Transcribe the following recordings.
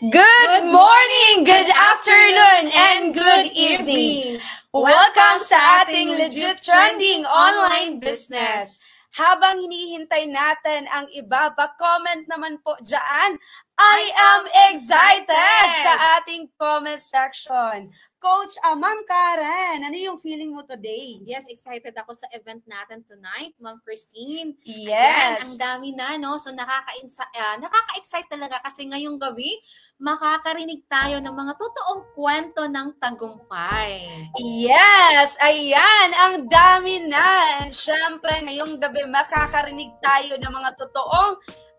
Good morning, good afternoon, and good evening. Welcome sa ating Legit Trending Online Business. Habang hinihintay natin ang iba, pa-comment naman po dyan. I am excited sa ating comment section. Coach, Ma'am Karen, ano yung feeling mo today? Yes, excited ako sa event natin tonight, Ma'am Christine. Yes. Ayan, ang dami na, no? So nakaka-excite talaga kasi ngayong gabi, makakarinig tayo ng mga totoong kwento ng tagumpay. Yes, ayan, ang dami na. And syempre, ngayong gabi, makakarinig tayo ng mga totoong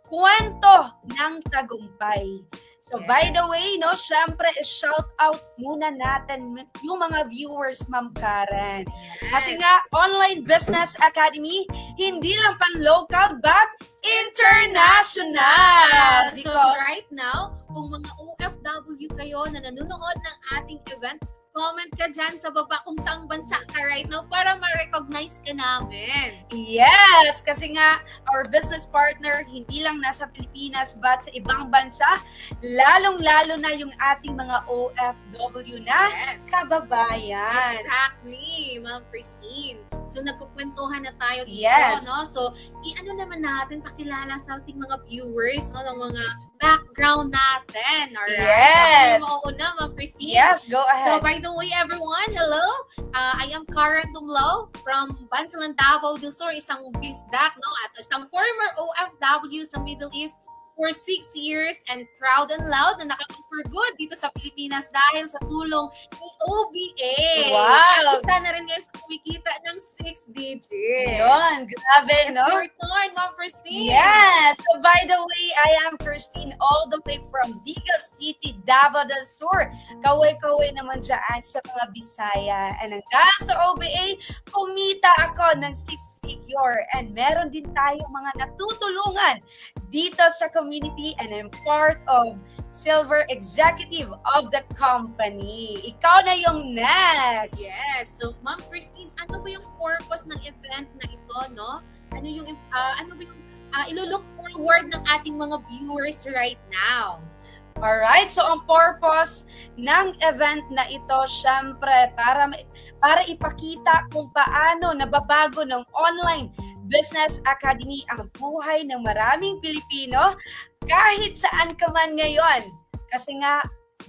kwento ng tagumpay. So, by the way, no, syempre, shout out muna natin yung mga viewers, Ma'am Karen. Kasi nga, Online Business Academy, hindi lang pan-local, but international. So, right now, kung mga OFW kayo na nanonood ng ating event, comment ka dyan sa baba kung saang bansa ka right now para ma-recognize ka namin. Yes, kasi nga our business partner hindi lang nasa Pilipinas but sa ibang bansa, lalong-lalo na yung ating mga OFW na kababayan. Exactly, Ma'am Christine. So nagkukwentuhan na tayo dito, no? So i-ano naman natin, pakilala sa ating mga viewers, no, ng mga background natin. Alright? Yes. So, mauna, Ma'am Christine. Yes, go ahead. So by the way, everyone, hello. I am Karen Dumlo from Bansalan, Davao del Sur, isang BizDac, no, at isang former OFW sa Middle East for 6 years and proud and loud na nakaka-for good dito sa Pilipinas dahil sa tulong ni OBA. Wow! At isa na rin ngayon sa kumikita ng 6 digits. Yun, grabe, no? It's your turn, Ma'am Christine. Yes! So by the way, I am Christine all the way from Diga City, Davao del Sur. Kaway-kaway naman dyan sa mga Bisaya. And hanggang sa OBA, kumita ako ng 6-figure. And meron din tayong mga natutulungan dito sa community and I'm part of Silver Executive of the company. Ikaw na yung next. Yes. So, Ma'am Christine, ano ba yung purpose ng event na ito, no? Ano ba yung ilo-look forward ng ating mga viewers right now? Alright, so ang purpose ng event na ito, syempre, para ipakita kung paano nababago ng Online Business Academy ang buhay ng maraming Pilipino kahit saan ka man ngayon. Kasi nga,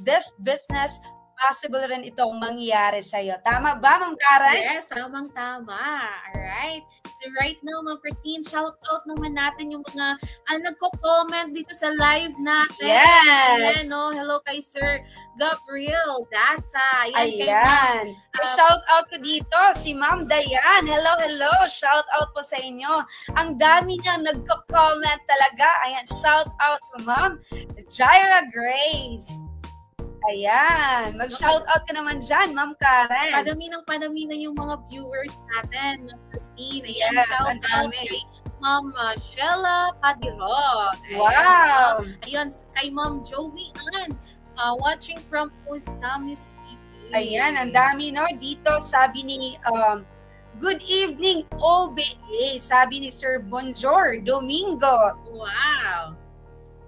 this business, possible rin itong mangyari sa'yo. Tama ba, Ma'am Karen? Yes, tamang-tama. Alright. So right now, Ma'am Christine, shout out naman natin yung mga nagko-comment dito sa live natin. Yes. Ayan, no? Hello kay Sir Gabriel Dasa. Ayan. Shout out ko dito, si Ma'am Dayan. Hello, hello. Shout out po sa inyo. Ang dami nga nagko-comment talaga. Ayan, shout out to Ma'am Jaira Grace. Ayan. Mag-shoutout ka naman dyan, Ma'am Karen. Padami na yung mga viewers natin, Ma'am Christine. Ayan, yes, shoutout kay Ma'am Sheila Padirot. Wow! Ayun, kay Ma'am Jovi Ann, watching from Osami City. Ayan, ang dami, no? Dito, sabi ni, good evening, OBA. Sabi ni Sir Bonjour Domingo. Wow!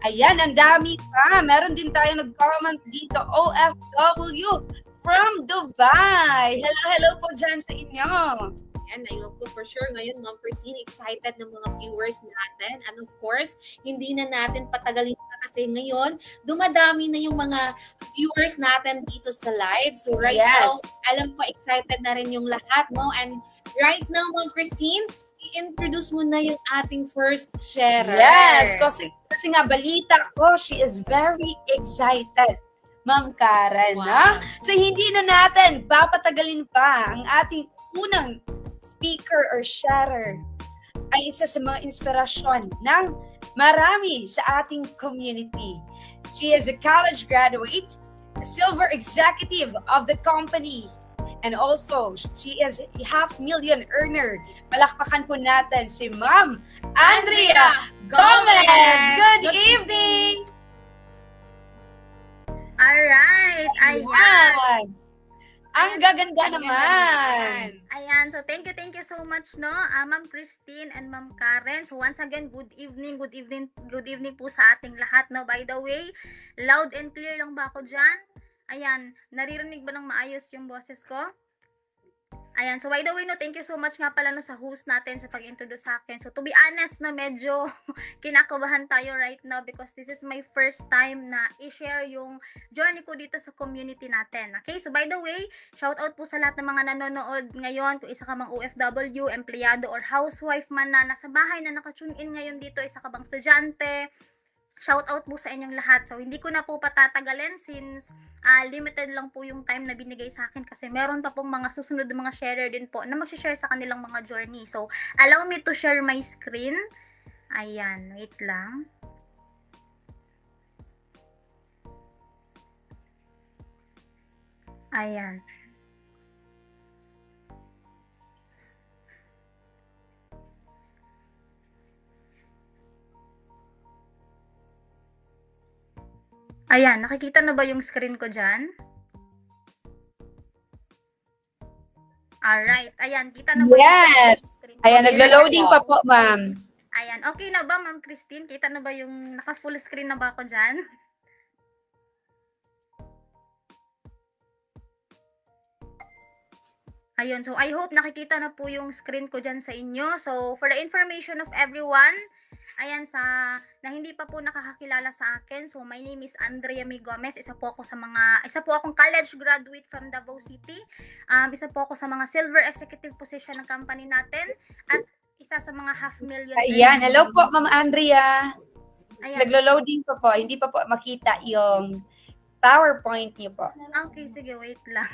Ayan, ang dami pa. Meron din tayo nag-comment dito, OFW from Dubai. Hello, hello po dyan sa inyo. And I know po for sure ngayon, Ma'am Christine, excited ng mga viewers natin. And of course, hindi na natin patagalin pa kasi ngayon, dumadami na yung mga viewers natin dito sa live. So right now, alam ko excited na rin yung lahat, no? And right now, Ma'am Christine, i-introduce mo na yung ating first sharer. Yes, kasi nga balita ko, she is very excited, Ma'am Karen. Wow. No? So hindi na natin papatagalin pa ang ating unang speaker or sharer ay isa sa mga inspirasyon ng marami sa ating community. She is a college graduate, a silver executive of the company, and also, she is a $500,000 earner. Palakpakan po natin si Ma'am Andrea Gomez. Good evening! Alright, ayan. Ang gaganda naman. Ayan, so thank you so much, no, Ma'am Christine and Ma'am Karen. So once again, good evening po sa ating lahat, no. By the way, loud and clear lang ba ako dyan? Ayan, naririnig ba ng maayos yung boses ko? Ayan, so by the way, no, thank you so much nga pala, no, sa host natin sa pag-introduce sa akin. So to be honest, na medyo kinakabahan tayo right now because this is my first time na i-share yung journey ko dito sa community natin. Okay, so by the way, shout out po sa lahat ng mga nanonood ngayon. Kung isa ka mang OFW, empleyado or housewife man na nasa bahay na naka-tune in ngayon dito, isa ka bang estudyante, shout out po sa inyong lahat. So, hindi ko na po patatagalin since limited lang po yung time na binigay sa akin kasi meron pa pong mga susunod na mga sharer din po na mag-share sa kanilang mga journey. So, allow me to share my screen. Ayan, wait lang. Ayan. Ayan, nakikita na ba yung screen ko dyan? Alright, ayan, kita na ba Yes! yung screen ko? Ayan, naglo-loading pa po, ma'am. Ayan, okay na ba, Ma'am Christine? Kita na ba yung naka-full screen na ba ako dyan? Ayun, so I hope nakikita na po yung screen ko dyan sa inyo. So, for the information of everyone, ayan, na hindi pa po nakakakilala sa akin. So, my name is Andrea May Gomez. Isa po akong college graduate from Davao City. Isa po ako sa mga silver executive position ng company natin. At isa sa mga $500,000. Ayan, hello po, Ma'am Andrea. Ayan. Naglo-loading pa po. Hindi pa po makita yung PowerPoint niyo po. Okay, sige, wait lang.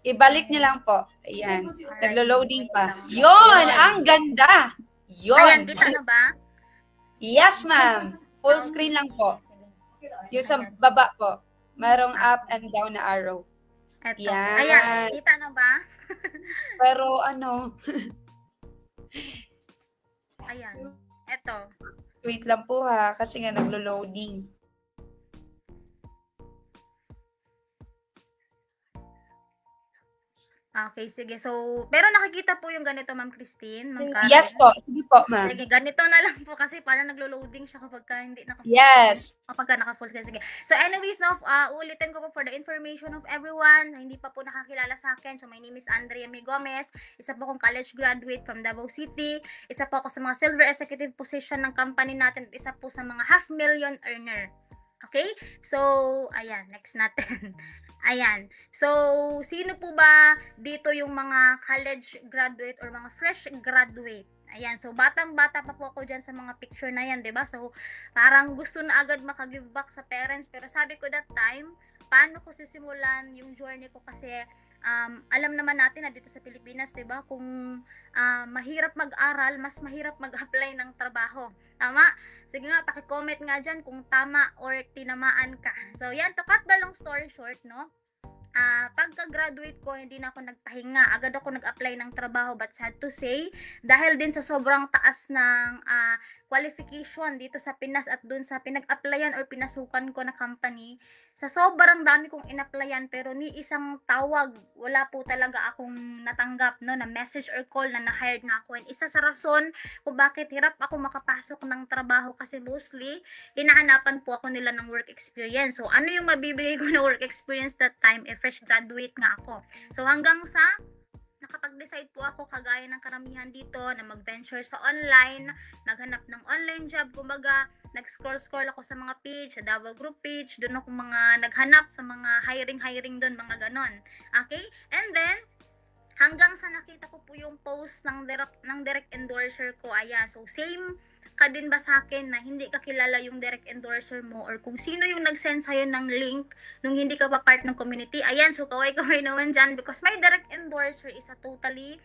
Ibalik niyo lang po. Ayan, naglo-loading pa. Yun, ang ganda. Yun. Ayan, kita na ba? Yes, ma'am. Full screen lang po. Yung sa baba po. Merong up and down na arrow. Eto. Yan. Ayan, kita na ba? Pero ano, Ayan. Eto. wait lang po ha, kasi nga naglo-loading. Okay, sige. So, pero nakikita po yung ganito, Ma'am Christine, Ma'am Karen. Yes po. Sige po, ma'am. Sige, ganito na lang po kasi parang naglo-loading siya kapag hindi naka-full. Yes. Kapag naka-full screen. Sige. So, anyways, no, ulitin ko po for the information of everyone na hindi pa po nakakilala sa akin. So, my name is Andrea May Gomez. Isa po akong college graduate from Davao City. Isa po ako sa mga silver executive position ng company natin. At isa po sa mga $500,000 earner. Okay? So, ayan, next natin. Ayan. So, sino po ba dito yung mga college graduate or mga fresh graduate? Ayan. So, batang-bata pa po ako dyan sa mga picture na yan, diba? So, parang gusto na agad maka-give back sa parents. Pero sabi ko that time, paano ko sisimulan yung journey ko kasi alam naman natin na dito sa Pilipinas, 'di ba, kung mahirap mag-aral, mas mahirap mag-apply ng trabaho. Tama? Sige nga, paki-comment nga diyan kung tama or tinamaan ka. So, yan, to cut the long story short, no? Pagka-graduate ko, hindi na ako nagpahinga. Agad ako nag-apply ng trabaho, but sad to say, dahil din sa sobrang taas ng qualification dito sa Pinas at dun sa pinag-applyan or pinasukan ko na company, sa sobrang dami kong in-applyan, pero ni isang tawag, wala po talaga akong natanggap, no, na message or call na na-hired na ako. And isa sa rason kung bakit hirap ako makapasok ng trabaho kasi mostly, hinahanapan po ako nila ng work experience. So, ano yung mabibigay ko na work experience that time? Fresh graduate nga ako. So, hanggang sa nakapag-decide po ako kagaya ng karamihan dito na mag-venture sa online, maghanap ng online job, kumbaga nag-scroll ako sa mga page, sa Davao Group page, doon ako naghanap sa mga hiring doon, mga ganon. Okay? And then, hanggang sa nakita ko po yung post ng direct endorser ko, ayan, so same ka din ba sa akin na hindi ka kilala yung direct endorser mo or kung sino yung nag-send sa'yo ng link nung hindi ka pa part ng community? Ayan, so kaway-kaway naman dyan because my direct endorser is a totally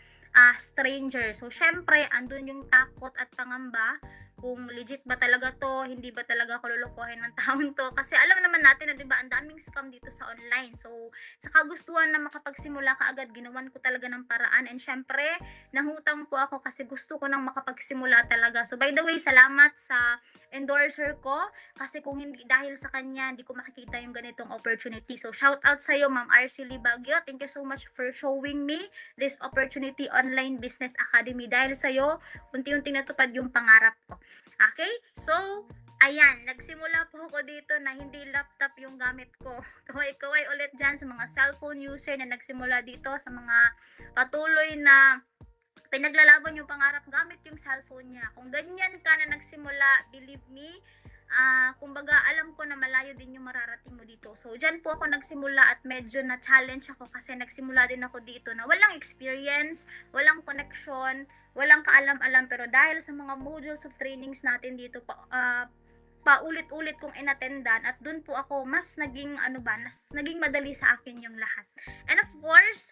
stranger. So, syempre, andun yung takot at pangamba kung legit ba talaga to, hindi ba talaga ako lulukohin ng taon to. Kasi alam naman natin na 'di ba, ang daming scam dito sa online. So, sa kagustuhan na makapagsimula ka agad, ginawan ko talaga ng paraan. And syempre, nangutang po ako kasi gusto ko nang makapagsimula talaga. So, by the way, salamat sa endorser ko kasi kung hindi dahil sa kanya, hindi ko makikita yung ganitong opportunity. So, shout out sa iyo, Ma'am RC Libagyo. Thank you so much for showing me this opportunity, Online Business Academy. Dahil sa iyo, unti-unting natupad yung pangarap ko. Okay? So, ayan, nagsimula po ako dito na hindi laptop yung gamit ko. Kaway-kaway ulit dyan sa mga cellphone user na nagsimula dito, sa mga patuloy na pinaglalaban yung pangarap gamit yung cellphone niya. Kung ganyan ka na nagsimula, believe me, kumbaga alam ko na malayo din yung mararating mo dito. So, dyan po ako nagsimula at medyo na-challenge ako kasi nagsimula din ako dito na walang experience, walang connection, walang kaalam-alam. Pero dahil sa mga modules of trainings natin dito, paulit-ulit kong inattendan at dun po ako mas naging naging madali sa akin yung lahat. And of course,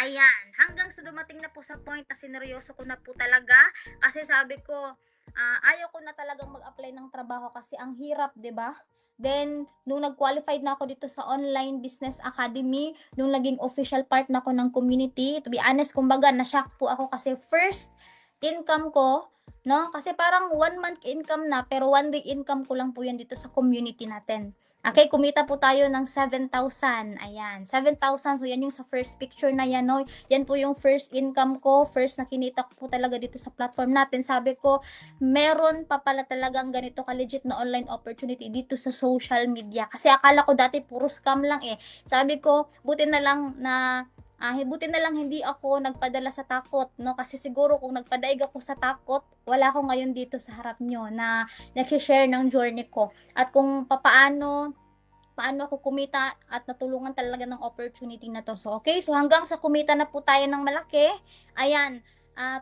ayan, hanggang sa dumating na po sa point na sineryoso ko na po talaga kasi sabi ko, ayaw ko na talagang mag-apply ng trabaho kasi ang hirap, 'di ba? Then, nung nag-qualified na ako dito sa Online Business Academy, nung naging official part na ako ng community, to be honest, kumbaga, na-shock po ako kasi first income ko, no? Kasi parang 1 month income na, pero 1 day income ko lang po yan dito sa community natin. Okay, kumita po tayo ng 7,000. Ayan, 7,000. So, yan yung sa first picture na yan, no? Yan po yung first income ko. First na kinita ko po talaga dito sa platform natin. Sabi ko, meron pa pala talagang ganito ka-legit na online opportunity dito sa social media. Kasi akala ko dati puro scam lang eh. Sabi ko, buti na lang hindi ako nagpadala sa takot, no? Kasi siguro kung nagpadaig ako sa takot, wala ako ngayon dito sa harap nyo na nag-share ng journey ko. At kung paano ako kumita at natulungan talaga ng opportunity na to. So, okay. So, hanggang sa kumita na po tayo ng malaki, ayan,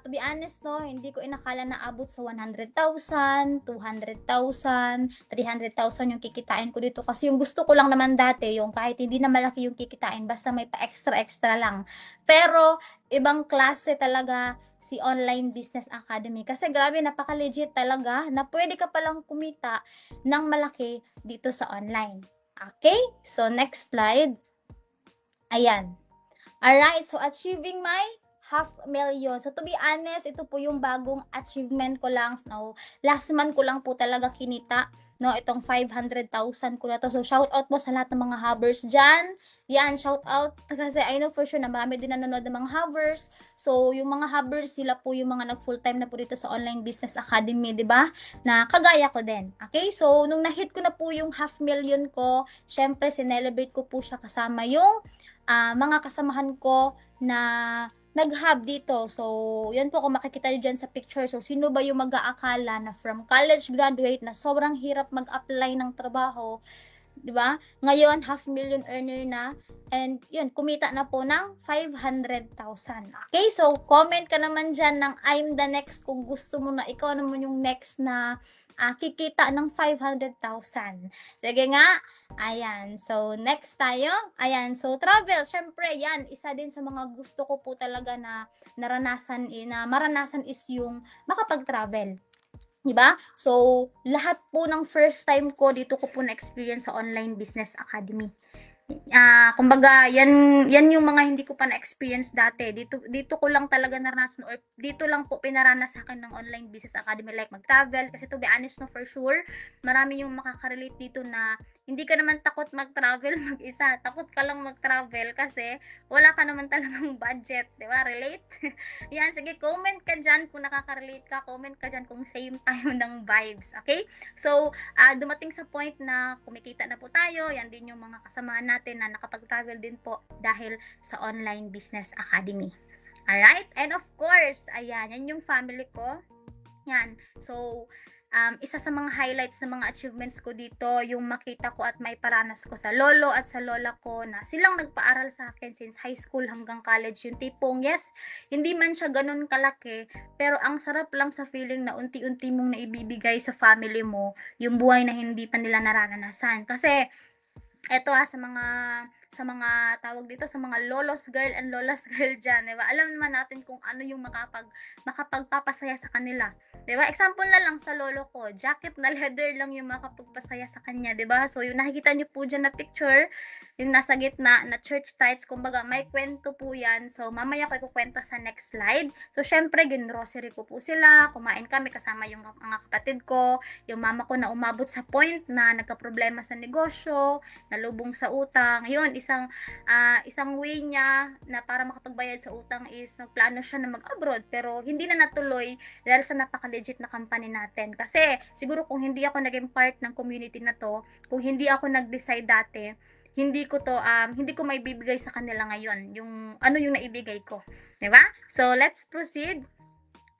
to be honest, no, hindi ko inakala na abot sa 100,000, 200,000, 300,000 yung kikitain ko dito. Kasi yung gusto ko lang naman dati, yung kahit hindi na malaki yung kikitain, basta may pa-extra lang. Pero, ibang klase talaga si Online Business Academy. Kasi grabe, napaka-legit talaga na pwede ka palang kumita ng malaki dito sa online. Okay? So, next slide. Ayan. Alright, so achieving my 500,000. So, to be honest, ito po yung bagong achievement ko lang. No, last month ko lang po talaga kinita, no, itong 500,000 ko na to. So, shout out po sa lahat ng mga havers dyan. Yan, shout out. Kasi I know for sure na marami din nanonood ng mga havers. So, yung mga havers, sila po yung mga nag-full-time na po dito sa Online Business Academy, di ba? Na kagaya ko din. Okay? So, nung na-hit ko na po yung 500,000 ko, syempre, sinelebrate ko po siya kasama yung mga kasamahan ko na nag-hub dito. So, yun po kung makikita nyo dyan sa picture. So, sino ba yung mag-aakala na from college graduate na sobrang hirap mag-apply ng trabaho, di ba? Ngayon, 500,000 earner na. And yun, kumita na po ng 500,000. Okay, so comment ka naman dyan ng I'm the next kung gusto mo na ikaw naman yung next na kikita ng 500,000. Sige nga. Ayan. So, next tayo. Ayan. So, travel. Syempre, yan. Isa din sa mga gusto ko po talaga na maranasan is yung makapag-travel. Diba? So, lahat po ng first time ko, dito ko po na-experience sa Online Business Academy. Kumbaga, yan yung mga hindi ko pa na-experience dati. Dito ko lang talaga naranasan or dito lang po pinaranas sa akin ng Online Business Academy, like mag-travel. Kasi to be honest, no, for sure, marami yung makaka-relate dito na hindi ka naman takot mag-travel mag-isa. Takot ka lang mag-travel kasi wala ka naman talagang budget. Diba? Relate? Yan, sige, comment ka dyan kung nakaka-relate ka. Comment ka dyan kung same tayo ng vibes. Okay? So, dumating sa point na kumikita na po tayo. Yan din yung mga kasamahan natin na nakapag-travel din po dahil sa Online Business Academy. Alright? And of course, ayan, yan yung family ko. Yan. So, isa sa mga highlights ng mga achievements ko dito, yung makita ko at may paranas ko sa lolo at sa lola ko na silang nagpaaral sa akin since high school hanggang college. Yung tipong, yes, hindi man siya ganun kalaki, pero ang sarap lang sa feeling na unti-unti mong naibibigay sa family mo yung buhay na hindi pa nila nararanasan. Kasi, eto sa mga sa mga tawag dito, sa mga lolos girl and lolas girl dyan, di ba? Alam naman natin kung ano yung makapagpapasaya sa kanila. Di ba? Example na lang sa lolo ko, jacket na leather lang yung makapagpasaya sa kanya, di ba? So, yung nakikita niyo po dyan na picture, yung nasa gitna na church tights, kumbaga may kwento po yan. So, mamaya ko ikukwento sa next slide. So, syempre, ginrocery ko po sila, kumain kami kasama yung mga kapatid ko, yung mama ko na umabot sa point na nagka-problema sa negosyo, nalubong sa utang. Yun, isang way niya na para makapagbayad sa utang is nagplano siya na mag-abroad, pero hindi na natuloy dahil sa napaka-legit na company natin. Kasi siguro kung hindi ako naging part ng community na to, kung hindi ako nag-decide dati, hindi ko maibibigay sa kanila ngayon yung ano yung naibigay ko, 'di ba? So let's proceed.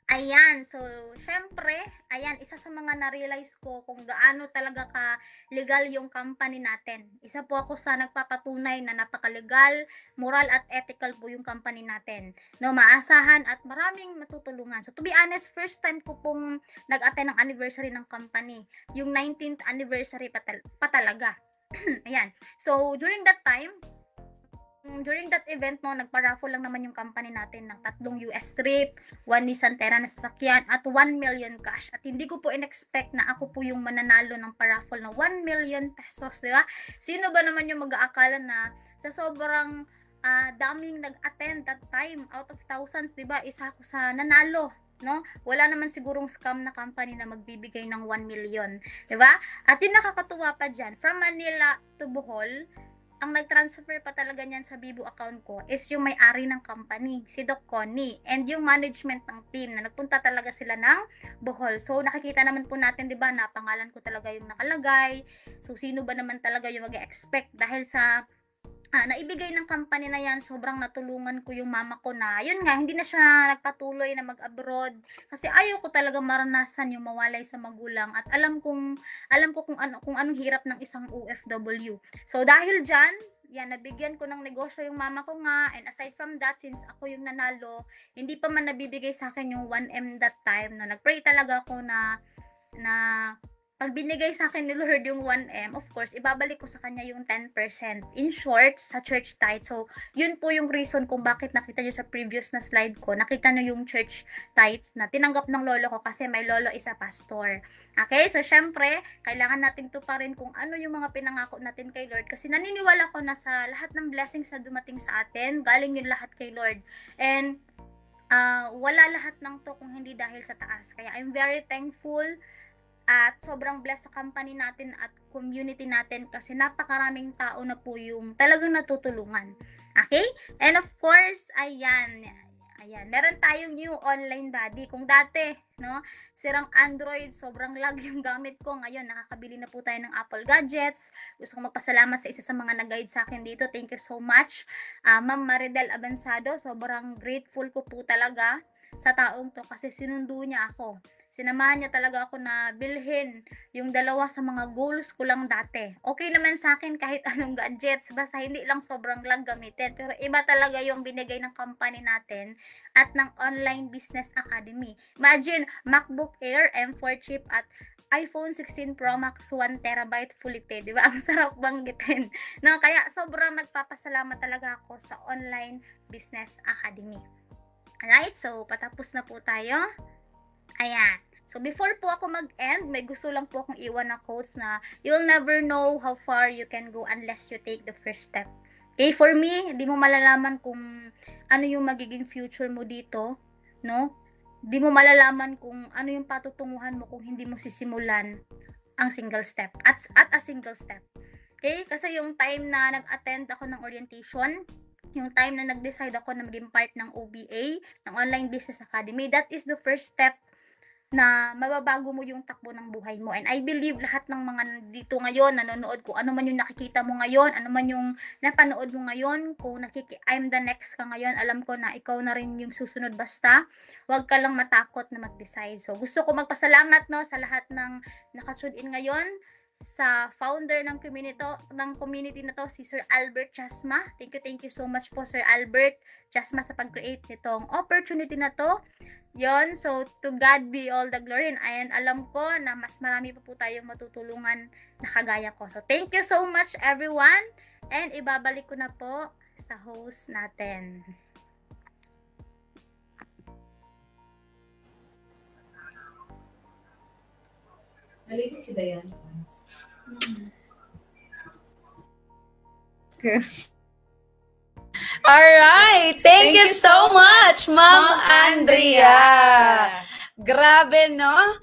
Ayan, so syempre, ayan, isa sa mga na-realize ko kung gaano talaga ka-legal yung company natin. Isa po ako sa nagpapatunay na napaka-legal, moral at ethical po yung company natin. No, maasahan at maraming matutulungan. So to be honest, first time ko pong nag-attend ng anniversary ng company. Yung 19th anniversary pa talaga. Ayan. So during that event nagpa-raffle lang naman yung company natin ng 3 US trip, 1 Nissan Terra na sasakyan, at 1 million cash. At hindi ko po in-expect na ako po yung mananalo ng pa-raffle na 1 million pesos, di ba? Sino ba naman yung mag-aakala na sa sobrang daming nag-attend that time, out of thousands, di ba? Isa ako sa nanalo, no? Wala naman sigurong scam na company na magbibigay ng 1 million, di ba? At yung nakakatuwa pa dyan, from Manila to Bohol, ang nag-transfer pa talaga niyan sa Bibo account ko is yung may-ari ng company, si Doc Connie, and yung management ng team na nagpunta talaga sila ng Bohol. So, nakikita naman po natin, di ba, na pangalan ko talaga yung nakalagay. So, sino ba naman talaga yung mag-expect dahil sa naibigay ng company na yan, sobrang natulungan ko yung mama ko na, yun nga, hindi na siya nagpatuloy na mag-abroad kasi ayaw ko talaga maranasan yung mawalay sa magulang at alam ko kung anong hirap ng isang OFW. So dahil dyan, yan, nabigyan ko ng negosyo yung mama ko nga, and aside from that, since ako yung nanalo, hindi pa man nabibigay sa akin yung 1M that time, no, nagpray talaga ako na pag binigay sa akin ni Lord yung 1M, of course, ibabalik ko sa kanya yung 10%. In short, sa church tithe. So, yun po yung reason kung bakit nakita nyo sa previous na slide ko. Nakita nyo yung church tithes na tinanggap ng lolo ko kasi may lolo isa pastor. Okay? So, syempre, kailangan natin tuparin kung ano yung mga pinangako natin kay Lord. Kasi naniniwala ko na sa lahat ng blessings na dumating sa atin, galing yun lahat kay Lord. And, wala lahat ng to kung hindi dahil sa taas. Kaya, I'm very thankful at sobrang blessed sa company natin at community natin kasi napakaraming tao na po yung talagang natutulungan. Okay? And of course, ayan, meron tayong new online buddy. Kung dati, no, sirang Android, sobrang lag yung gamit ko. Ngayon, nakakabili na po tayo ng Apple gadgets. Gusto ko magpasalamat sa isa sa mga nag-guide sa akin dito. Thank you so much. Ma'am Maridel Abansado, sobrang grateful ko po talaga sa taong to kasi sinundo niya ako. Sinamahan niya talaga ako na bilhin yung dalawa sa mga goals ko lang dati. Okay naman sa akin kahit anong gadgets, basta hindi lang sobrang lag gamitin. Pero iba talaga yung binigay ng company natin at ng Online Business Academy. Imagine, MacBook Air, M4 chip at iPhone 16 Pro Max 1TB fully paid. Diba? Ang sarap banggitin. No, kaya sobrang nagpapasalamat talaga ako sa Online Business Academy. Alright, so patapos na po tayo. Ayan. So, before po ako mag-end, may gusto lang po akong iwan na quotes na you'll never know how far you can go unless you take the first step. Okay, for me, hindi mo malalaman kung ano yung magiging future mo dito, no? Hindi mo malalaman kung ano yung patutunguhan mo kung hindi mo sisimulan ang single step, at a single step. Okay? Kasi yung time na nag-attend ako ng orientation, yung time na nag-decide ako na maging part ng OBA, ng Online Business Academy, that is the first step na mababago mo yung takbo ng buhay mo. And I believe lahat ng mga dito ngayon, nanonood, kung ano man yung nakikita mo ngayon, ano man yung napanood mo ngayon, kung I'm the next ka ngayon, alam ko na ikaw na rin yung susunod, basta huwag ka lang matakot na mag-decide. So, gusto ko magpasalamat, no, sa lahat ng nakatune in ngayon, sa founder ng community na to, si Sir Albert Chasma. Thank you so much po, Sir Albert Chasma, sa pag-create nitong opportunity na to. Yon, so to God be all the glory, and alam ko na mas marami pa po tayong matutulungan na kagaya ko. So thank you so much everyone, and ibabalik ko na po sa host natin. Nalito si Dayan. Alright, thank you so much, Ma'am Andrea. Grabe, no?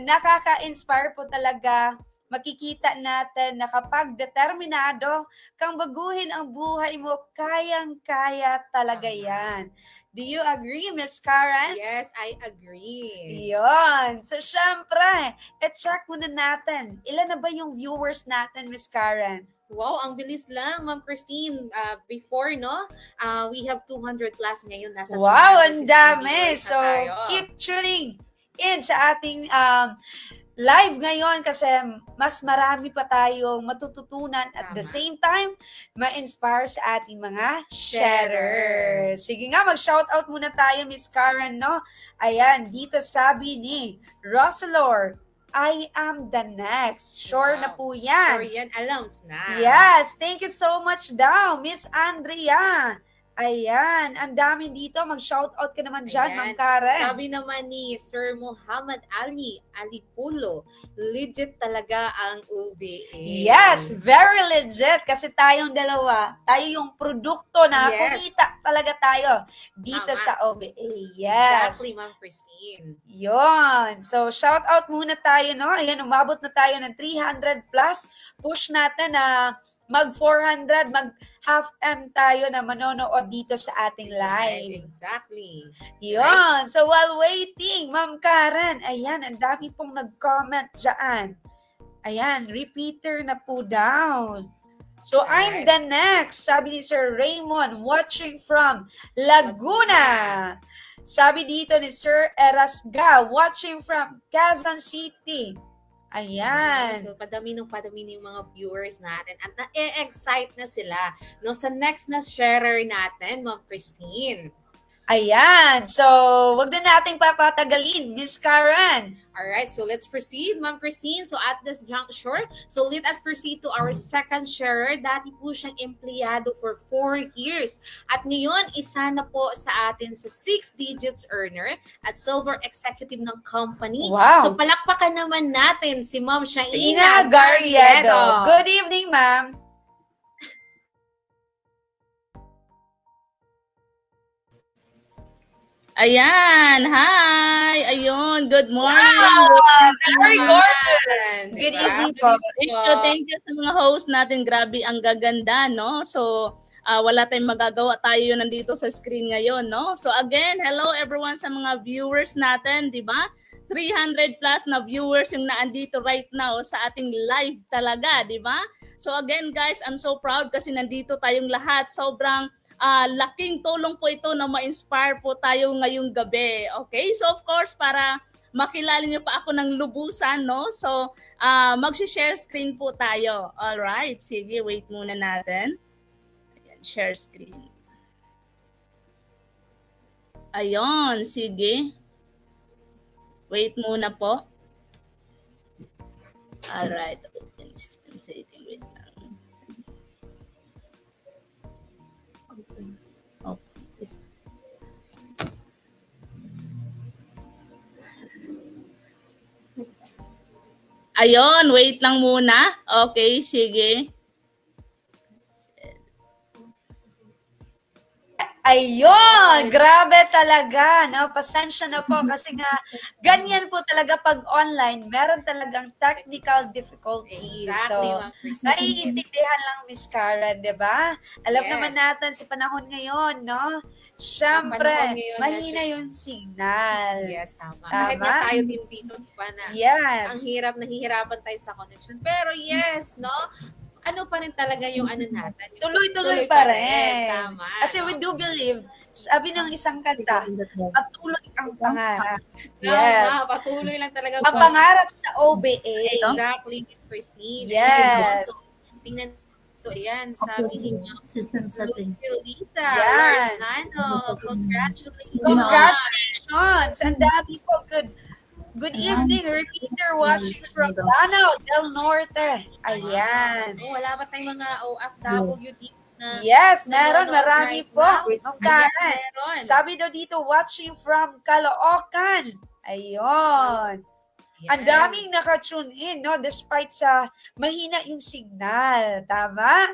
Nakaka-inspire po talaga. Makikita natin na kapag determinado kang baguhin ang buhay mo, kayang-kaya talaga yan. Do you agree, Miss Karen? Yes, I agree. Yun. So, syempre, check muna natin. Ilan na ba yung viewers natin, Miss Karen? Wow, ang bilis lang, Ma'am Christine. Before, no? We have 200 plus ngayon. Nasa wow, ang dami. So, tayo. keep tuning in sa ating live ngayon kasi mas marami pa tayong matututunan at the same time, ma-inspire sa ating mga sharers. Sige nga, mag-shoutout muna tayo, Miss Karen, no? Ayan, dito sabi ni Rosalor, I am the next. Sure na po yan. Sure yan, announce na. Yes, thank you so much daw, Miss Andrea. Ayan, ang dami dito. Mag-shoutout ka naman dyan, Ma'am Karen. Sabi naman ni Sir Muhammad Ali Alipulo, legit talaga ang OBA. Yes, very legit. Kasi tayong dalawa, tayo yung produkto na kumita talaga tayo dito sa OBA. Yes. Exactly, Ma'am Christine. Yon. So, shoutout muna tayo, no? Ayan, umabot na tayo ng 300 plus. Push natin na mag-400, mag-half M tayo na manonood dito sa ating live. Exactly. Yun. So, while waiting, Ma'am Karen, ayan, ang dami pong nag-comment dyan. Ayan, repeater na po down. So, I'm the next, sabi ni Sir Raymond, watching from Laguna. Sabi dito ni Sir Erasga, watching from Quezon City. Ayan. So, padami yung mga viewers natin. At na-excite na sila no, sa next na sharer natin, Ma'am Christine. Ayan. So, wag na nating papatagalin, Miss Karen. Alright, so let's proceed, Ma'am Christine. So, at this juncture, so let us proceed to our second sharer. Dati po siyang empleyado for 4 years. At ngayon, isa na po sa atin sa 6 digits earner at silver executive ng company. Wow. So, palakpakan naman natin si Ma'am Shaina Garriedo. Good evening, Ma'am. Ayan, hi! Ayun, good morning! Wow, very gorgeous! Good evening po. Thank you sa mga host natin. Grabe, ang gaganda, no? So, wala tayong magagawa. Tayo nandito sa screen ngayon, no? So, again, hello everyone sa mga viewers natin, di ba? 300 plus na viewers yung naandito right now sa ating live talaga, di ba? So, again, guys, I'm so proud kasi nandito tayong lahat. Sobrang laking tulong po ito na ma-inspire po tayo ngayong gabi. Okay? So of course, para makilala niyo pa ako ng lubusan, no? So, mag-share screen po tayo. Alright, sige, wait muna natin. Ayan, share screen. Ayun, sige. Wait muna po. Alright, open system setting. Wait lang. Ayun, wait lang muna. Okay, sige. Ayun, grabe talaga, no? Pasensya na po kasi nga ganyan po talaga pag online, meron talagang technical difficulties. Exactly, so, naiintindihan lang, Miss Karen, di ba? Alam naman natin sa panahon ngayon, no? Siyempre, mahina yung signal. Yes, tama. Kahit na tayo din dito, di ba na? Yes. Ang hirap, nahihirapan tayo sa connection. Pero yes, no? Ano pa rin talaga yung ano natin? Tuloy-tuloy pa rin. Tama. Kasi we do believe, sabi ng isang kanta, patuloy ang pangarap. Yes. Patuloy lang talaga. Ang pangarap sa OBA. Exactly, Christine. Yes. So, tingnan dito. Ayan, sabi ninyo. Susan Lucilita Yan. Larzano. Congratulations. Congratulations! Ang dami po. Good evening, repeater watching from Lanao del Norte. Ayan. Wala ba tayong mga OFW dito na Yes, meron. nanonood Marami right po. now? Magkanan. Ayan, meron. Sabi daw dito, watching from Caloocan. Ayun. Ayan. Ang daming naka-tune in, no? Despite sa mahina yung signal. Tama?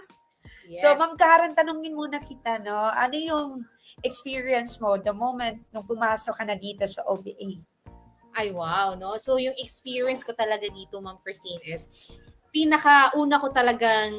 Yes. So, Ma'am Karen, tanungin muna kita, no? Ano yung experience mo the moment nung pumasok ka na dito sa OBA? Ay, wow, no? So, yung experience ko talaga dito, Ma'am Christine, is pinakauna ko talagang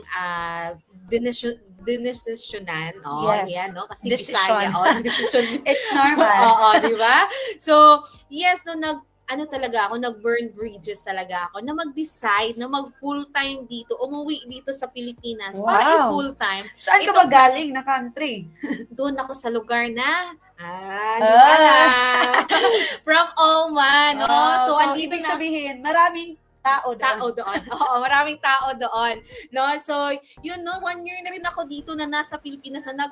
dinesisyonan. Oh, Yes. yan, no? Kasi Decision. Bisaya. Oh, decision. It's normal. Oo, di ba? So, yes, no, nag-burn bridges talaga ako na mag-decide na mag-full-time dito, umuwi dito sa Pilipinas para Wow. i-full-time. Saan ka ba galing na country? Doon ako sa lugar na, di ba alam? From Oman, no? So, andito ibig na, sabihin, maraming tao doon. Oo, maraming tao doon. No? So, yun, no? 1 year na rin ako dito na nasa Pilipinas na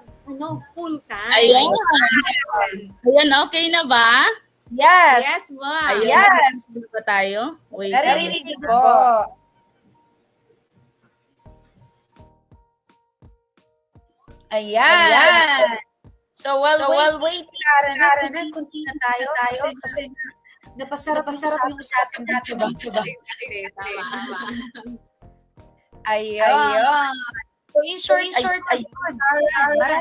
full-time. Ayan. Ayan, okay na ba? Yes. Yes, ma. Ayun. Yes. Ano ba tayo? Wait. Naririnig ko. Ayan. So, while waiting, Karen, continue na tayo. Kasi napasarap yung usapan natin. Okay, tama. Ayun. So, in short, ayun.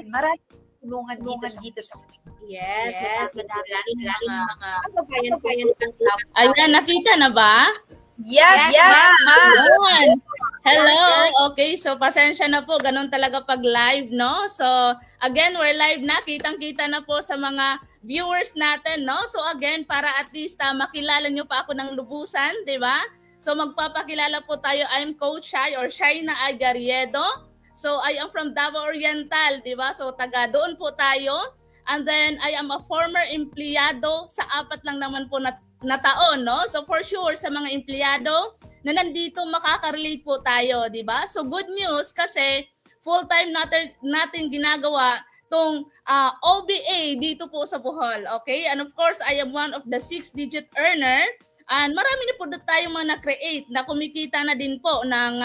Maraming tulungan dito sa Yes, madami mga kababayan ng tao. Ayan, nakita na ba? Yes, Ayun. Hello. Okay, so pasensya na po. Ganun talaga pag live, no? So, again, we're live na. Kitang-kita na po sa mga viewers natin, no? So, again, para at least makilala nyo pa ako ng lubusan, di ba? So, magpapakilala po tayo. I'm Coach Shai or Shaina Agariedo. So, I am from Davao Oriental, di ba? So, taga doon po tayo. And then, I am a former empleyado sa 4 lang naman po na taon, no? So, for sure, sa mga empleyado na nandito, makaka-relate po tayo, di ba? So, good news kasi full-time natin ginagawa tong OBA dito po sa Bohol, okay? And of course, I am one of the 6-digit earner. And marami na po tayo mga na-create na kumikita na din po ng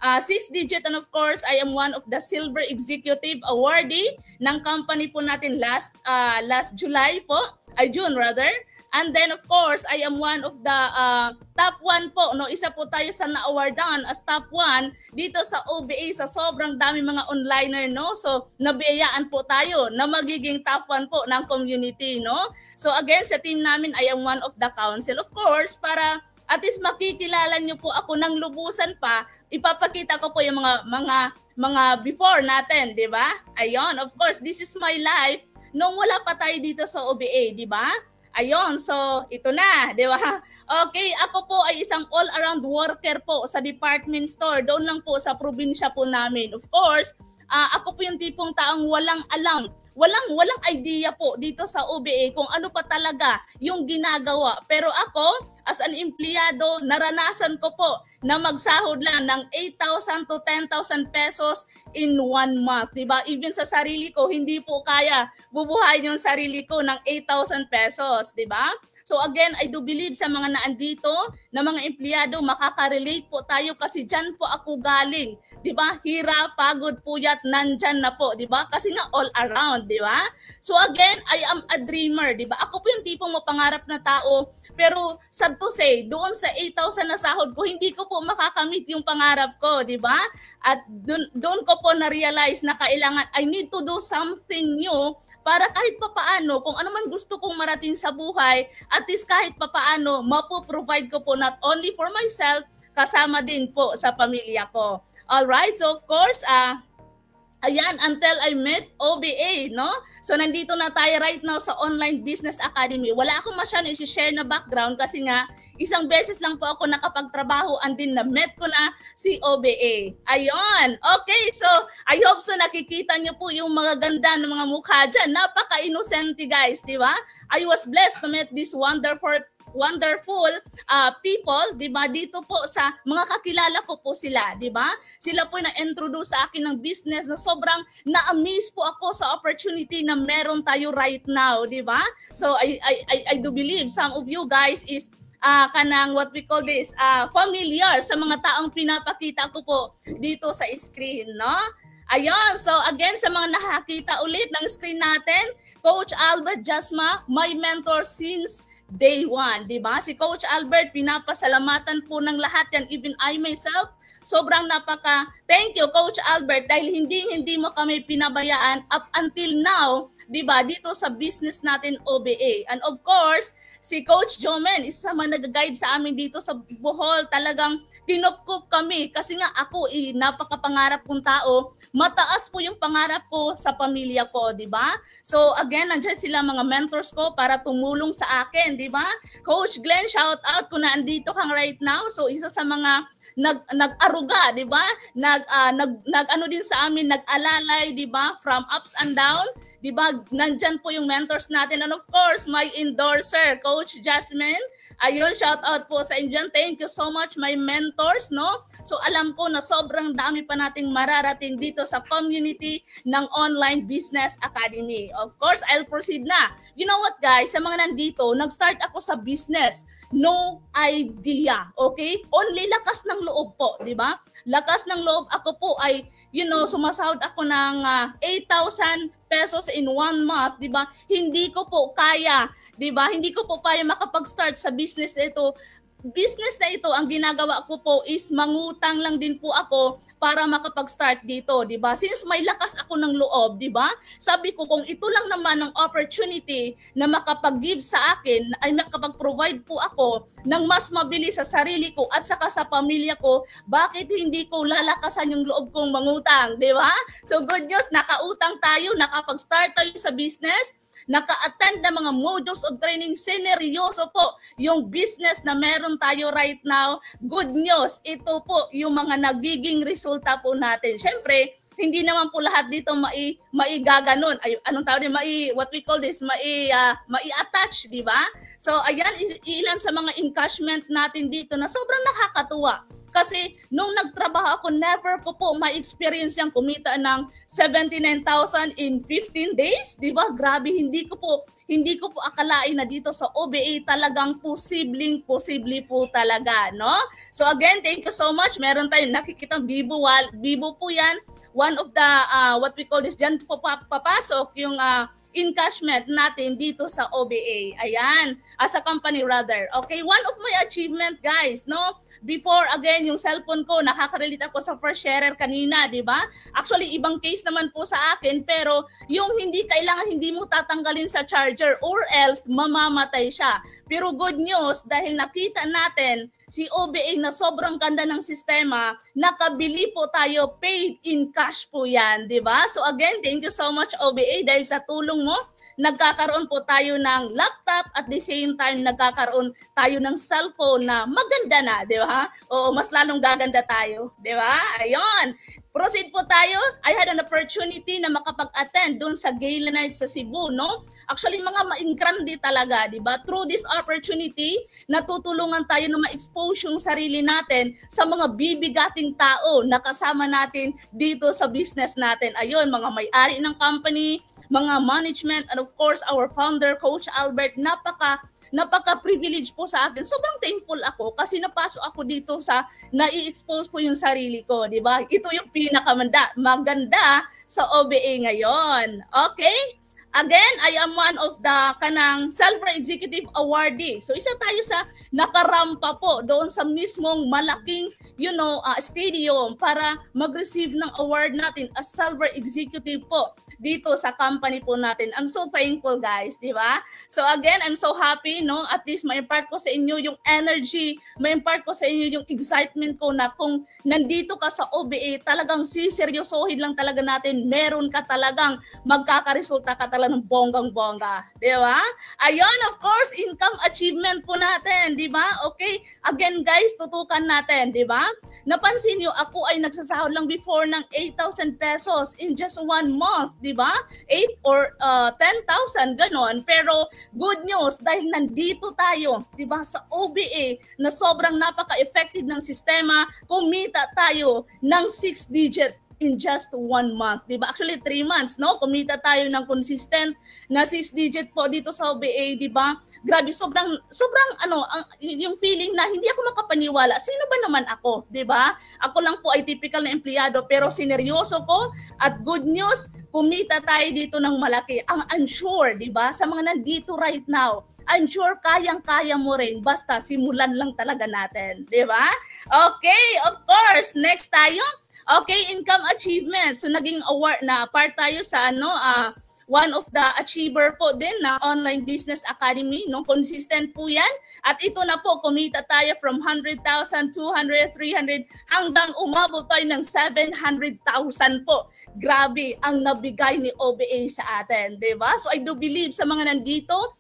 6-digit, and of course, I am one of the Silver Executive Awardee ng company po natin last June rather. And then of course, I am one of the top 1 po, no? Isa po tayo sa na-awardan as top 1 dito sa OBA sa sobrang dami mga onliner, no? So, nabiyayaan po tayo na magiging top 1 po ng community, no? So again, sa team namin, I am one of the council. Of course, para at least makikilala niyo po ako ng lubusan pa, ipapakita ko po yung mga before natin, di ba? Ayun, of course, this is my life nung wala pa tayo dito sa OBA, di ba? Ayun, so ito na, di ba? Okay, ako po ay isang all-around worker po sa department store. Doon lang po sa probinsya po namin. Of course, ako po yung tipong taong walang alam, walang idea po dito sa OBA kung ano pa talaga yung ginagawa. Pero ako, as an empleyado, naranasan ko po na magsahod lang ng 8,000 to 10,000 pesos in 1 month. Diba? Even sa sarili ko, hindi po kaya bubuhayin yung sarili ko ng 8,000 pesos. Diba? So again, I do believe sa mga naandito na mga empleyado, makaka-relate po tayo kasi dyan po ako galing. Diba? Hirap, pagod, puyat, nandyan na po. Diba? Kasi nga all around. Diba? So again, I am a dreamer. Diba? Ako po yung tipong mapangarap na tao. Pero sad to say, doon sa 8,000 na sahod ko, hindi ko po makakamit yung pangarap ko. Diba? At doon ko po na-realize na kailangan, I need to do something new para kahit papaano, kung ano man gusto kong marating sa buhay, at least kahit papaano, mapoprovide ko po not only for myself, kasama din po sa pamilya ko. Alright, so of course, ayan, until I met OBA, no? So nandito na tayo right now sa Online Business Academy. Wala akong masyadong i-share na background kasi nga, isang beses lang po ako nakapagtrabaho and din na-met ko na si OBA. Ayun, okay, so I hope so nakikita niyo po yung mga ganda ng mga mukha dyan. Napaka-innocent guys, di ba? I was blessed to meet this wonderful wonderful people, di ba? Dito po sa mga kakilala ko po sila, di ba? Sila po na-introduce sa akin ng business na sobrang na-amaze po ako sa opportunity na meron tayo right now, di ba? So I do believe some of you guys is kanang what we call this, familiar sa mga taong pinapakita ko po dito sa screen, no? Ayun, so again, sa mga nakakita ulit ng screen natin, Coach Albert Jasma, my mentor since day one, di ba? Si Coach Albert, pinapasalamatan po ng lahat yan, even I myself, sobrang thank you Coach Albert dahil hindi mo kami pinabayaan up until now, 'di ba? Dito sa business natin OBA. And of course, si Coach Jomen, isa man nag-guide sa amin dito sa Bohol, talagang kinupkup kami kasi nga ako napakapangarap kong tao. Mataas po yung pangarap ko sa pamilya ko, 'di ba? So again, nandiyan sila mga mentors ko para tumulong sa akin, 'di ba? Coach Glenn, shout out kung naandito kang right now. So isa sa mga nag-aruga, 'di ba? Nag-ano din sa amin, nag-alalay, 'di ba? From ups and down, 'di ba? Nandiyan po yung mentors natin, and of course, my endorser, Coach Jasmine. Ayun, shout out po sa inyo. Thank you so much, my mentors, no? So alam ko na sobrang dami pa nating mararating dito sa community ng Online Business Academy. Of course, I'll proceed na. You know what, guys? Sa mga nandito, nag-start ako sa business. No idea, okay? Only lakas ng loob po, di ba? Lakas ng loob. Ako po ay, sumasahod ako ng 8,000 pesos in 1 month, di ba? Hindi ko po kaya, di ba? Hindi ko po kaya makapag-start sa business ito. Business na ito, ang ginagawa ko po is mangutang lang din po ako para makapag-start dito, di ba? Since may lakas ako ng loob, di ba? Sabi ko, kung ito lang naman ang opportunity na makapag-give sa akin, ay makapag-provide po ako ng mas mabilis sa sarili ko at saka sa pamilya ko, bakit hindi ko lalakasan yung loob kong mangutang, di ba? So good news, nakautang tayo, nakapag-start tayo sa business, naka-attend ng mga modules of training, sineryoso po yung business na meron tayo right now. Good news, ito po yung mga nagiging resulta po natin. Siyempre, hindi naman po lahat dito maigaganon. Ay, anong tawag din? What we call this? Mai-attach, di ba? So, ayan, ilan sa mga encashment natin dito na sobrang nakakatuwa. Kasi nung nagtrabaho ako, never ko po ma-experience yung kumita ng 79,000 in 15 days. Di ba? Grabe, hindi ko po akalain na dito sa OBA talagang posible po talaga, no? So again, thank you so much. Meron tayong nakikita Bibo po yan. One of the, what we call this, dyan po papasok yung encashment natin dito sa OBA. Ayan, as a company rather. Okay, one of my achievement, guys, no? Before, again, yung cellphone ko, nakaka-relate ako sa first sharer kanina, di ba? Actually, ibang case naman po sa akin, pero yung hindi mo tatanggalin sa charger or else mamamatay siya. Pero good news, dahil nakita natin si OBA na sobrang ganda ng sistema, nakabili po tayo, paid in cash po yan, di ba? So again, thank you so much OBA dahil sa tulong mo, nagkakaroon po tayo ng laptop at the same time nagkakaroon tayo ng cellphone na maganda na, di ba? Oo, mas lalong gaganda tayo, di ba? Ayun. Proceed po tayo. I had an opportunity na makapag-attend doon sa Gala Night sa Cebu, no? Actually, mga ma-ingrandi talaga, di ba? Through this opportunity, natutulungan tayo na ma-expose yung sarili natin sa mga bibigating tao na kasama natin dito sa business natin. Ayun, mga may-ari ng company, mga management, and of course, our founder, Coach Albert, napaka-privilege po sa akin. Sobrang thankful ako kasi napasok ako dito sa nai-expose po yung sarili ko, di ba? Ito yung maganda sa OBA ngayon. Okay? Again, I am one of the kanang Silver Executive Awardee. So isa tayo sa nakarampa po doon sa mismong malaking, stadium para mag-receive ng award natin as Silver Executive po dito sa company po natin. I'm so thankful, guys, di ba? So again, I'm so happy, no? At least ma-impart ko sa inyo yung energy, ma-impart ko sa inyo yung excitement ko na kung nandito ka sa OBA, talagang siseryosohin lang talaga natin, meron ka talagang magkakaresulta ka talaga talaga ng bonggang-bongga. Di ba? Ayun, of course, income achievement po natin. Di ba? Okay. Again, guys, tutukan natin. Di ba? Napansin nyo, ako ay nagsasahod lang before ng 8,000 pesos in just 1 month. Di ba? 8 or 10,000, ganon. Pero good news, dahil nandito tayo, di ba, sa OBA, na sobrang napaka-effective ng sistema, kumita tayo ng 6-digit in just 1 month, di ba? Actually, 3 months, no? Kumita tayo ng consistent na 6-digit po dito sa OBA, di ba? Grabe, sobrang, yung feeling na hindi ako makapaniwala. Sino ba naman ako, di ba? Ako lang po ay typical na empleyado, pero sineryoso ko at good news, kumita tayo dito ng malaki. Ang unsure, di ba? Sa mga nandito right now, unsure, kayang-kaya mo rin, basta simulan lang talaga natin, di ba? Okay, of course, next tayo. Okay, income achievement. So naging award na part tayo sa one of the achiever po din na Online Business Academy, no? Consistent po 'yan. At ito na po, kumita tayo from 100,000, 200, 300 hanggang umabot tayo ng 700,000 po. Grabe ang nabigay ni OBA sa atin, 'di ba? So I do believe sa mga nandito,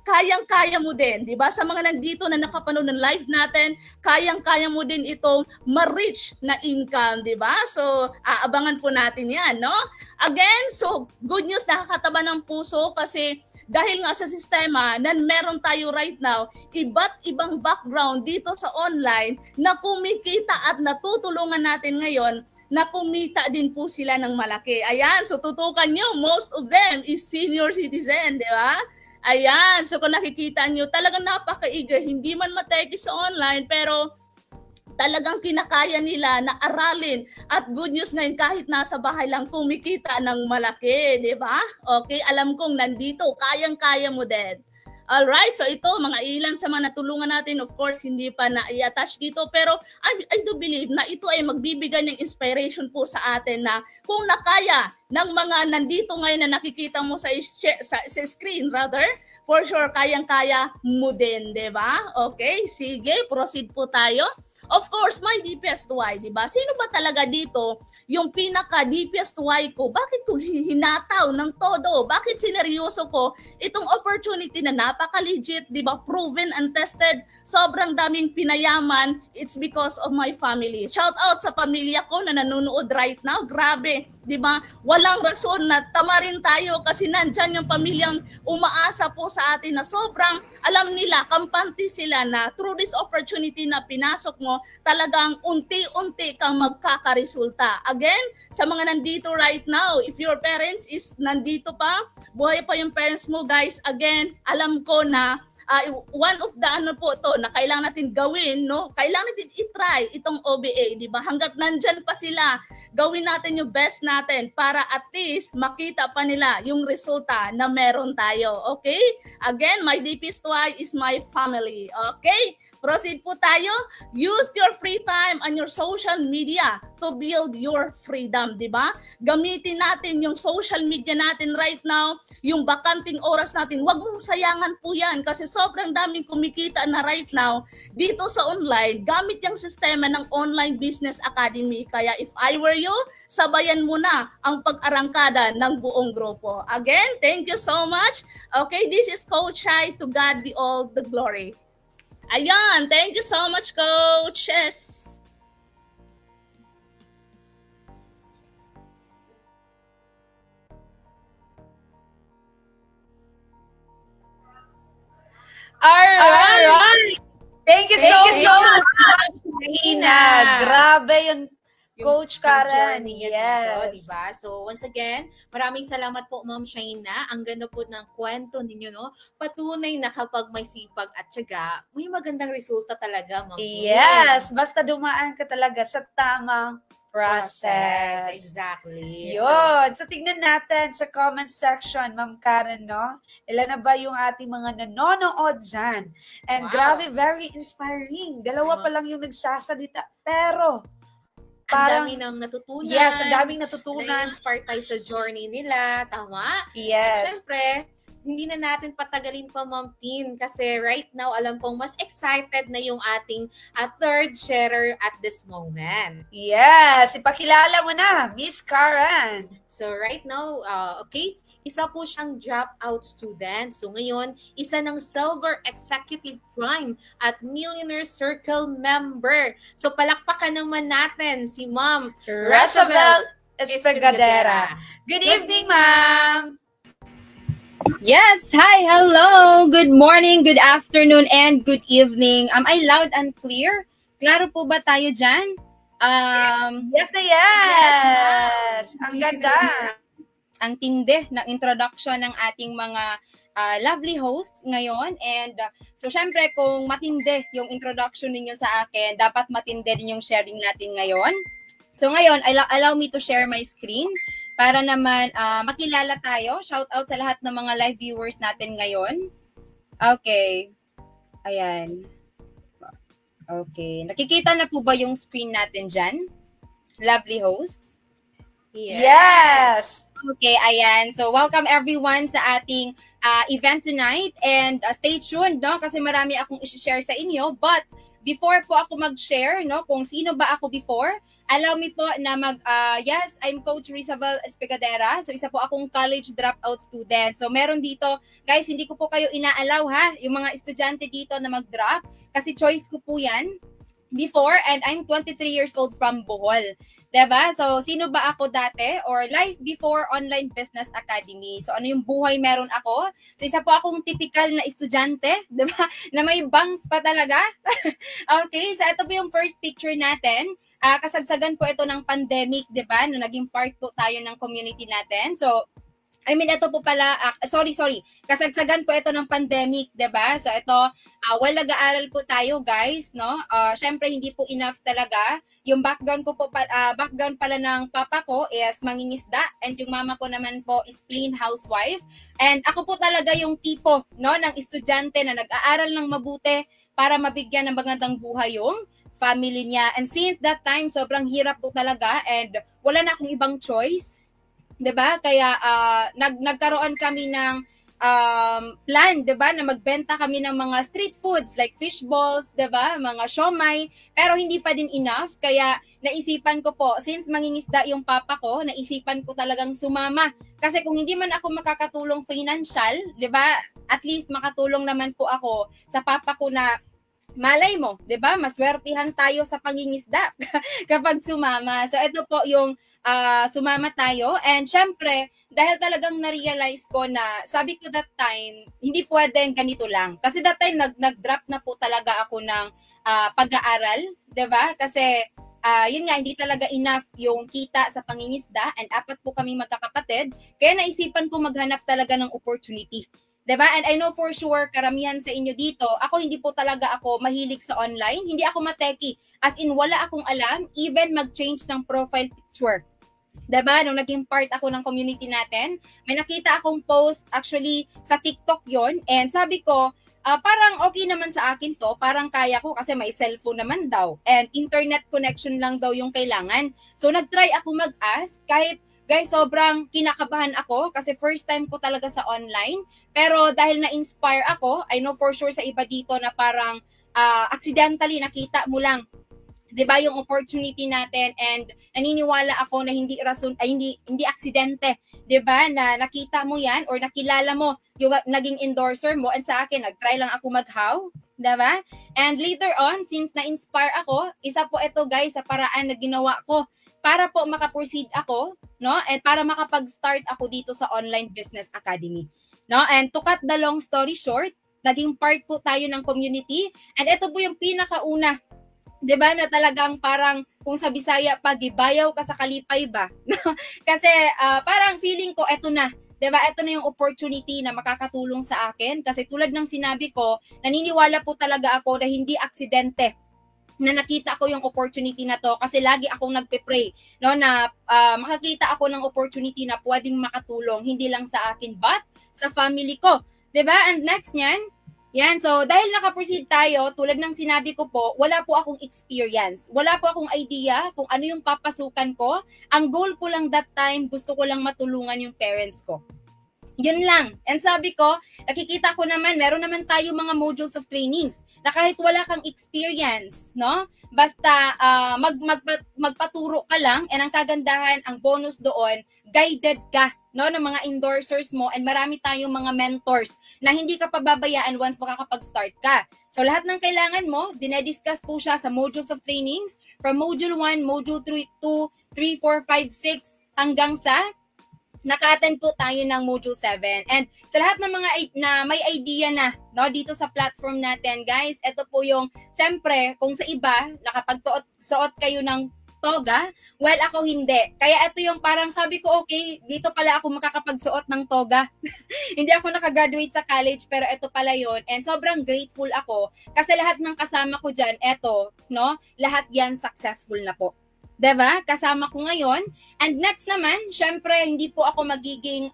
kayang-kaya mo din, di ba? Sa mga nandito na nakapanood ng live natin, kayang-kaya mo din itong ma-reach na income, di ba? So, aabangan po natin yan, no? Again, so, good news, nakakataba ng puso kasi dahil nga sa sistema na meron tayo right now, iba't ibang background dito sa online na kumikita at natutulungan natin ngayon na kumita din po sila ng malaki. Ayan, so tutukan nyo, most of them is senior citizen, di ba? Ayan, so kung nakikita nyo, talagang napaka-eager, hindi man mateki sa online, pero talagang kinakaya nila na aralin. At good news ngayon, kahit nasa bahay lang, kumikita ng malaki, di ba? Okay, alam kong nandito, kayang-kaya mo din. Alright, so ito, mga ilan sa mga natulungan natin, of course, hindi pa na i-attach dito, pero I do believe na ito ay magbibigay ng inspiration po sa atin na kung nakaya ng mga nandito ngayon na nakikita mo sa screen, rather, for sure, kayang-kaya mo din, di ba? Okay, sige, proceed po tayo. Of course, my deepest why, di ba? Sino ba talaga dito yung pinaka-deepest why ko? Bakit ko hinataw ng todo? Bakit sineryoso ko itong opportunity na napaka-legit, di ba? Proven and tested. Sobrang daming pinayaman. It's because of my family. Shout out sa pamilya ko na nanonood right now. Grabe, di ba? Walang rason na tamarin tayo kasi nandyan yung pamilyang umaasa po sa atin na sobrang alam nila, kampante sila na through this opportunity na pinasok mo, talagang unti-unti kang magkakaresulta. Again, sa mga nandito right now, if your parents is nandito pa, buhay pa yung parents mo, guys, again, alam ko na one of the na kailangan natin gawin, no? Kailangan natin i-try itong OBA, di ba? Hanggat nandyan pa sila, gawin natin yung best natin para at least makita pa nila yung resulta na meron tayo, okay? Again, my deepest why is my family, okay? Proceed po tayo. Use your free time on your social media to build your freedom, di ba? Gamitin natin yung social media natin right now, yung bakanting oras natin. Huwag mong sayangan po yan kasi sobrang daming kumikita na right now dito sa online gamit yung sistema ng Online Business Academy. Kaya if I were you, sabayan mo na ang pag-arangkada ng buong grupo. Again, thank you so much. Okay, this is Coach Shai. To God be all the glory. Ayan, thank you so much, Coach. Yes. Alright. Thank you so much, Ina. Grabe yung Coach Karen, yes. Diba? So, once again, maraming salamat po, Ma'am Shaina. Ang ganda po ng kwento ninyo, no? Patunay na kapag may sipag at tiyaga, may magandang resulta talaga, Ma'am. Yes, basta dumaan ka talaga sa tamang process. Exactly. Yun. So, tignan natin sa comment section, Ma'am Karen, no? Ilan na ba yung ating mga nanonood dyan? And grabe, very inspiring. Dalawa pa lang yung nagsasalita. Pero, ang dami nang natutunan. Yes, ang daming natutunan. Na-inspire tayo sa journey nila. Tama? Yes. At syempre, hindi na natin patagalin pa, Ma'am Tin, kasi right now, alam kong mas excited na yung ating third sharer at this moment. Yes, ipakilala mo na, Miss Karen. So right now, okay, isa po siyang dropout student. So ngayon, isa ng Silver Executive Prime at Millionaire Circle member. So palakpakan naman natin si Ma'am Rosabel Espegadera. Good evening, ma'am! Yes, hi, hello, good morning, good afternoon, and good evening. Am I loud and clear? Klaro po ba tayo dyan? Yes na yes! Ang ganda! Ang tindi ng introduction ng ating mga lovely hosts ngayon. And so syempre kung matindi yung introduction ninyo sa akin, dapat matindi din yung sharing natin ngayon. So ngayon, allow me to share my screen para naman makilala tayo. Shout out sa lahat ng mga live viewers natin ngayon. Okay. Ayan. Okay. Nakikita na po ba yung screen natin dyan? Lovely hosts? Yes! Okay, ayan. So welcome everyone sa ating event tonight. And stay tuned, no? Kasi marami akong i-share sa inyo. But before po ako mag-share, no, kung sino ba ako before, allow me po na yes, I'm Coach Rosabel Espegadera. So isa po akong college dropout student. So meron dito, guys, hindi ko po kayo inaalaw ha, yung mga estudyante dito na mag-drop. Kasi choice ko po yan before, and I'm 23 years old from Bohol. Diba? So, sino ba ako dati? Or life before Online Business Academy. So, ano yung buhay meron ako? So, isa po akong typical na estudyante, diba? Na may bangs pa talaga. Okay, so ito po yung first picture natin. Kasagsagan po ito ng pandemic, diba? Na naging part po tayo ng community natin. So, I mean, ito po pala, sorry. Kasagsagan po ito ng pandemic, diba? So, ito, well, nag-aaral po tayo, guys, no? Syempre, hindi po enough talaga. Yung background pala ng papa ko is mangingisda, and yung mama ko naman po is plain housewife. And ako po talaga yung tipo, no, ng estudyante na nag-aaral ng mabuti para mabigyan ng magandang buhay yung family niya. And since that time, sobrang hirap po talaga, and wala na akong ibang choice. 'Di ba? Kaya nagkaroon kami ng plan, 'di ba, na magbenta kami ng mga street foods like fish balls, 'di ba, mga siomai, pero hindi pa din enough. Kaya naisipan ko po, since mangingisda yung papa ko, naisipan ko talagang sumama. Kasi kung hindi man ako makakatulong financial, 'di ba, at least makatulong naman po ako sa papa ko na malay mo, 'di ba? Maswertihan tayo sa pangingisda kapag sumama. So ito po yung sumama tayo, and syempre dahil talagang na-realize ko na sabi ko that time, hindi pwedeng ganito lang. Kasi that time nag-drop na po talaga ako ng pag-aaral, 'di ba? Kasi yun nga, hindi talaga enough yung kita sa pangingisda, and 4 po kami magkakapatid. Kaya naisipan ko maghanap talaga ng opportunity. Diba? And I know for sure, karamihan sa inyo dito, hindi po talaga ako mahilig sa online. Hindi ako mateki. As in, wala akong alam, even mag-change ng profile picture. Diba? Nung naging part ako ng community natin, may nakita akong post, actually, sa TikTok yon, and sabi ko, parang okay naman sa akin to, parang kaya ko kasi may cellphone naman daw. And internet connection lang daw yung kailangan. So, nag-try ako mag-ask, kahit guys, sobrang kinakabahan ako kasi first time ko talaga sa online. Pero dahil na-inspire ako, I know for sure sa iba dito na parang accidentally nakita mo lang, 'di ba, yung opportunity natin, and naniniwala ako na hindi aksidente, 'di ba, na nakita mo 'yan or nakilala mo yung naging endorser mo, and sa akin nag-try lang ako mag-how, 'di ba? And later on, since na-inspire ako, isa po ito guys sa paraan na ginawa ko para po makaproceed ako, no? And para makapag-start ako dito sa Online Business Academy, no? And to cut the long story short, naging part po tayo ng community, and ito po yung pinakauna, 'di ba, na talagang parang kung sa Bisaya pag gibayaw ka sa kalipay ba? Kasi parang feeling ko ito na, 'di ba? Ito na yung opportunity na makakatulong sa akin, kasi tulad ng sinabi ko, naniniwala po talaga ako na hindi aksidente na nakita ko yung opportunity na to, kasi lagi akong nagpe-pray, no, na makakita ako ng opportunity na pwedeng makatulong hindi lang sa akin but sa family ko, 'di ba? And next niyan, yan, so dahil naka-proceed tayo, tulad ng sinabi ko po, wala po akong experience, wala po akong idea kung ano yung papasukan ko. Ang goal ko lang that time, gusto ko lang matulungan yung parents ko. Yun lang. And sabi ko, nakikita ko naman, meron naman tayo mga modules of trainings na kahit wala kang experience, no? Basta magpaturo ka lang, and ang kagandahan, ang bonus doon, guided ka no, ng mga endorsers mo, and marami tayong mga mentors na hindi ka pababayaan once makakapag-start ka. So lahat ng kailangan mo, dinediscuss po siya sa modules of trainings from module 1, module 3, 2, 3, 4, 5, 6 hanggang sa naka-attend po tayo ng module 7. And sa lahat ng mga na may idea na, no, dito sa platform natin, guys, ito po yung, syempre, kung sa iba, nakapagsuot kayo ng toga, well, ako hindi. Kaya ito yung parang sabi ko, okay, dito pala ako makakapagsuot ng toga. Hindi ako nakagraduate sa college, pero ito pala yon. And sobrang grateful ako kasi lahat ng kasama ko dyan, eto, no, lahat yan successful na po. Diba? Kasama ko ngayon. And next naman, syempre, hindi po ako magiging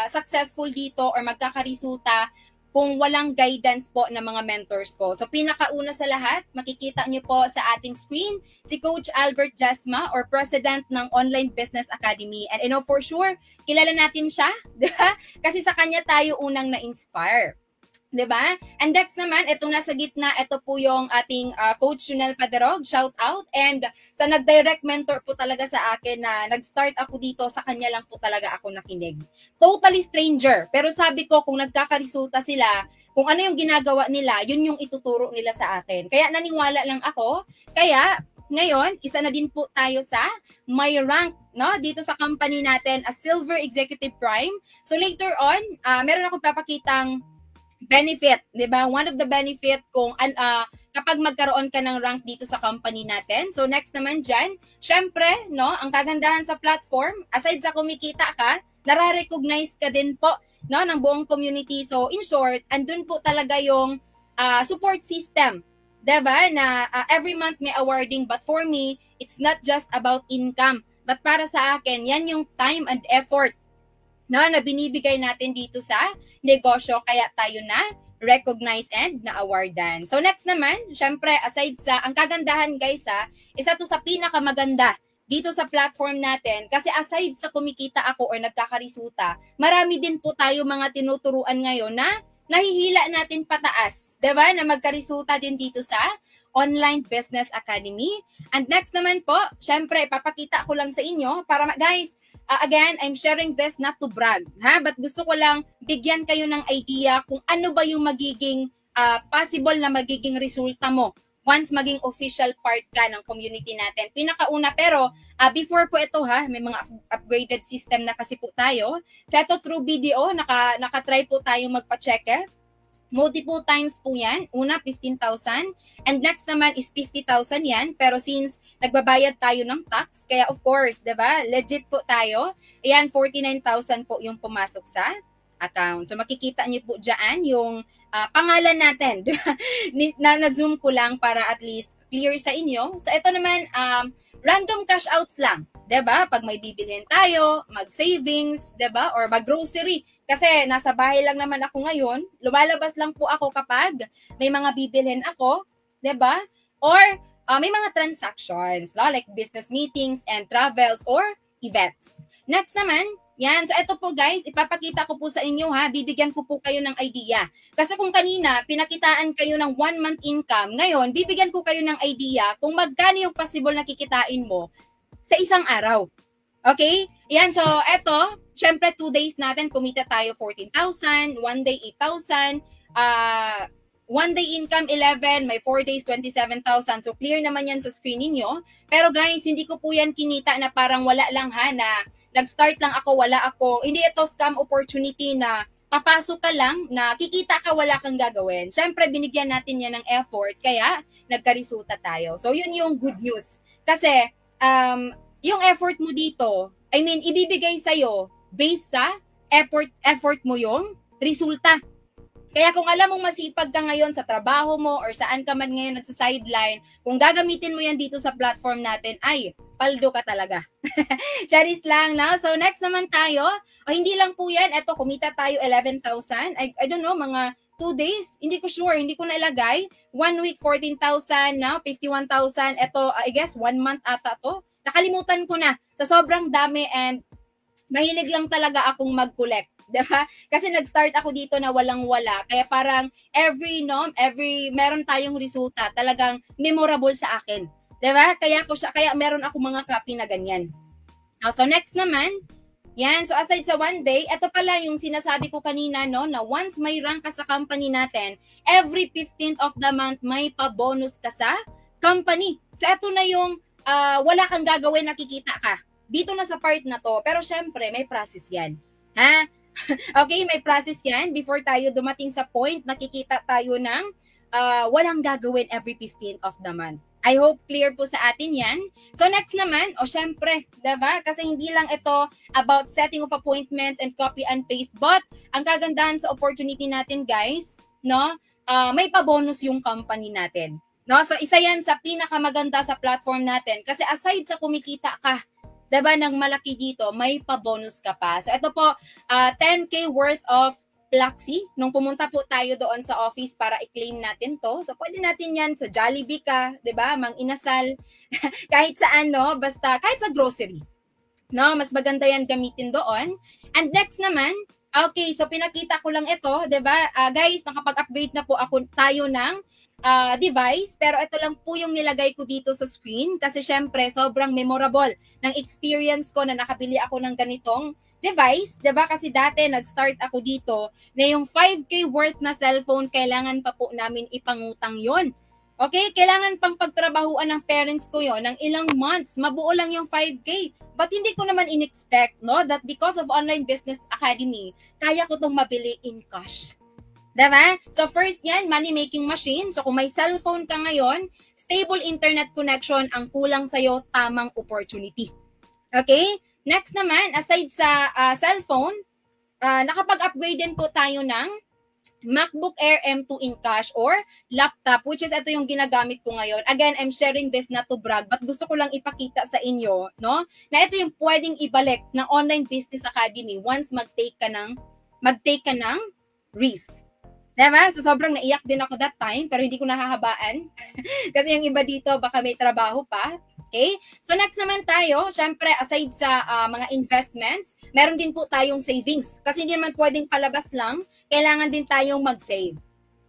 successful dito or magkakaresulta kung walang guidance po ng mga mentors ko. So, pinakauna sa lahat, makikita niyo po sa ating screen, si Coach Albert Jasma or President ng Online Business Academy. And I know for sure, kilala natin siya, diba? Kasi sa kanya tayo unang na-inspire. Diba? And next naman, ito nasa gitna, ito po yung ating Coach Junel Paderog, shout out. And sa nag-direct mentor po talaga sa akin na nag-start ako dito, sa kanya lang po talaga ako nakinig. Totally stranger. Pero sabi ko, kung nagkakaresulta sila, kung ano yung ginagawa nila, yun yung ituturo nila sa akin. Kaya naniwala lang ako. Kaya ngayon, isa na din po tayo sa may rank, no, dito sa company natin as Silver Executive Prime. So later on, meron akong papakitang benefit, 'di ba? One of the benefit kung kapag magkaroon ka ng rank dito sa company natin. So next naman diyan, syempre, no, ang kagandahan sa platform, aside sa kumikita ka, nare-recognize ka din po, no, ng buong community. So in short, andun po talaga yung support system, 'di ba? Na every month may awarding, but for me, it's not just about income. But para sa akin, yan yung time and effort na binibigay natin dito sa negosyo, kaya tayo na recognize and na-awardan. So next naman, syempre, aside sa, ang kagandahan guys isa to sa pinakamaganda dito sa platform natin, kasi aside sa kumikita ako or nagkakaresulta, marami din po tayo mga tinuturuan ngayon na nahihila natin pataas, diba? Na magkaresulta din dito sa Online Business Academy. And next naman po, syempre, papakita ko lang sa inyo para guys, again, I'm sharing this not to brag, ha? But gusto ko lang bigyan kayo ng idea kung ano ba yung magiging possible na magiging resulta mo once maging official part ka ng community natin. Pinakauna, pero before po ito may mga upgraded system na kasi po tayo. So ito through video, naka-try po tayo magpa-check. Multiple times po yan. Una, 15,000. And next naman is 50,000 yan. Pero since nagbabayad tayo ng tax, kaya of course, diba? Legit po tayo. Ayan, 49,000 po yung pumasok sa account. So makikita niyo po dyan yung pangalan natin. Na-zoom ko lang para at least clear sa inyo. So ito naman, random cash outs lang. Diba? Pag may bibilhin tayo, mag-savings, diba? Or mag-grocery. Kasi nasa bahay lang naman ako ngayon, lumalabas lang po ako kapag may mga bibilhin ako, 'di ba? Or may mga transactions, like business meetings and travels or events. Next naman, yan. So ito po guys, ipapakita ko po sa inyo bibigyan ko po kayo ng idea. Kasi kung kanina, pinakitaan kayo ng 1 month income, ngayon, bibigyan ko kayo ng idea kung magkano yung possible na kikitain mo sa isang araw. Okay? Yan, so eto, syempre 2 days natin, kumita tayo 14,000, 1 day 8,000, 1 day income 11, may 4 days 27,000. So clear naman yan sa screen niyo. Pero guys, hindi ko po yan kinita na parang wala lang na nag-start lang ako, wala ako. Hindi ito scam opportunity na papasok ka lang, na kikita ka, wala kang gagawin. Syempre, binigyan natin yan ng effort, kaya nagkaresulta tayo. So yun yung good news. Kasi, yung effort mo dito, ibibigay sa'yo based sa effort mo yung resulta. Kaya kung alam mong masipag ka ngayon sa trabaho mo or saan ka man ngayon nagsa-sideline, kung gagamitin mo yan dito sa platform natin, ay, paldo ka talaga. Charis lang, no? So next naman tayo, hindi lang po yan, eto, kumita tayo 11,000. I don't know, mga 2 days, hindi ko sure, hindi ko nailagay. 1 week, 14,000, now 51,000. Eto, I guess, 1 month ata to. Nakalimutan ko na sa sobrang dami, and mahilig lang talaga akong mag-collect, diba? Kasi nag-start ako dito na walang-wala, kaya parang every meron tayong resulta, talagang memorable sa akin, diba? Kaya meron ako mga copy na ganyan. So next naman, Yan, so aside sa 1 day, ito pala yung sinasabi ko kanina, no, na once may rank ka sa company natin, every 15th of the month may pa-bonus ka sa company. So ito na yung wala kang gagawin, nakikita ka. Dito na sa part na to, pero syempre may process yan. Ha? Okay, may process yan before tayo dumating sa point nakikita tayo ng walang gagawin every 15th of the month. I hope clear po sa atin yan. So next naman, syempre, diba? Kasi hindi lang ito about setting of appointments and copy and paste, but ang kagandahan sa opportunity natin, guys, no, may pa-bonus yung company natin. No? So isa yan sa pinakamaganda sa platform natin kasi aside sa kumikita ka, diba, ng malaki dito, may pa-bonus ka pa. So ito po, 10K worth of Plaxi, nung pumunta po tayo doon sa office para i-claim natin to. So, pwede natin yan sa Jollibee ka, diba? Mang Inasal, kahit saan, no? Basta, kahit sa grocery. No? Mas maganda yan gamitin doon. And next naman, okay, so pinakita ko lang ito, diba? Guys, nakapag-upgrade na po tayo ng device, pero ito lang po yung nilagay ko dito sa screen kasi syempre, sobrang memorable ng experience ko na nakabili ako ng ganitong device, diba? Kasi dati nag-start ako dito na yung 5K worth na cellphone, kailangan pa po namin ipangutang yon. Okay? Kailangan pang pagtrabahuan ng parents ko yon ng ilang months. Mabuo lang yung 5K. But hindi ko naman in-expect, no? That because of Online Business Academy, kaya ko itong mabili in cash. Diba? So first yan, money-making machine. So kung may cellphone ka ngayon, stable internet connection ang kulang sa'yo, tamang opportunity. Okay? Next naman, aside sa cellphone, nakapag-upgrade din po tayo ng MacBook Air M2 in cash or laptop, which is ito yung ginagamit ko ngayon. Again, I'm sharing this not to brag, but gusto ko lang ipakita sa inyo, no? Na ito yung pwedeng ibalik ng Online Business Academy once mag-take ka ng risk. Diba? So, sobrang naiyak din ako that time, pero hindi ko nahahabaan. Kasi yung iba dito, baka may trabaho pa. Okay? So, next naman tayo, syempre, aside sa mga investments, meron din po tayong savings. Kasi hindi naman pwedeng palabas lang, kailangan din tayong mag-save.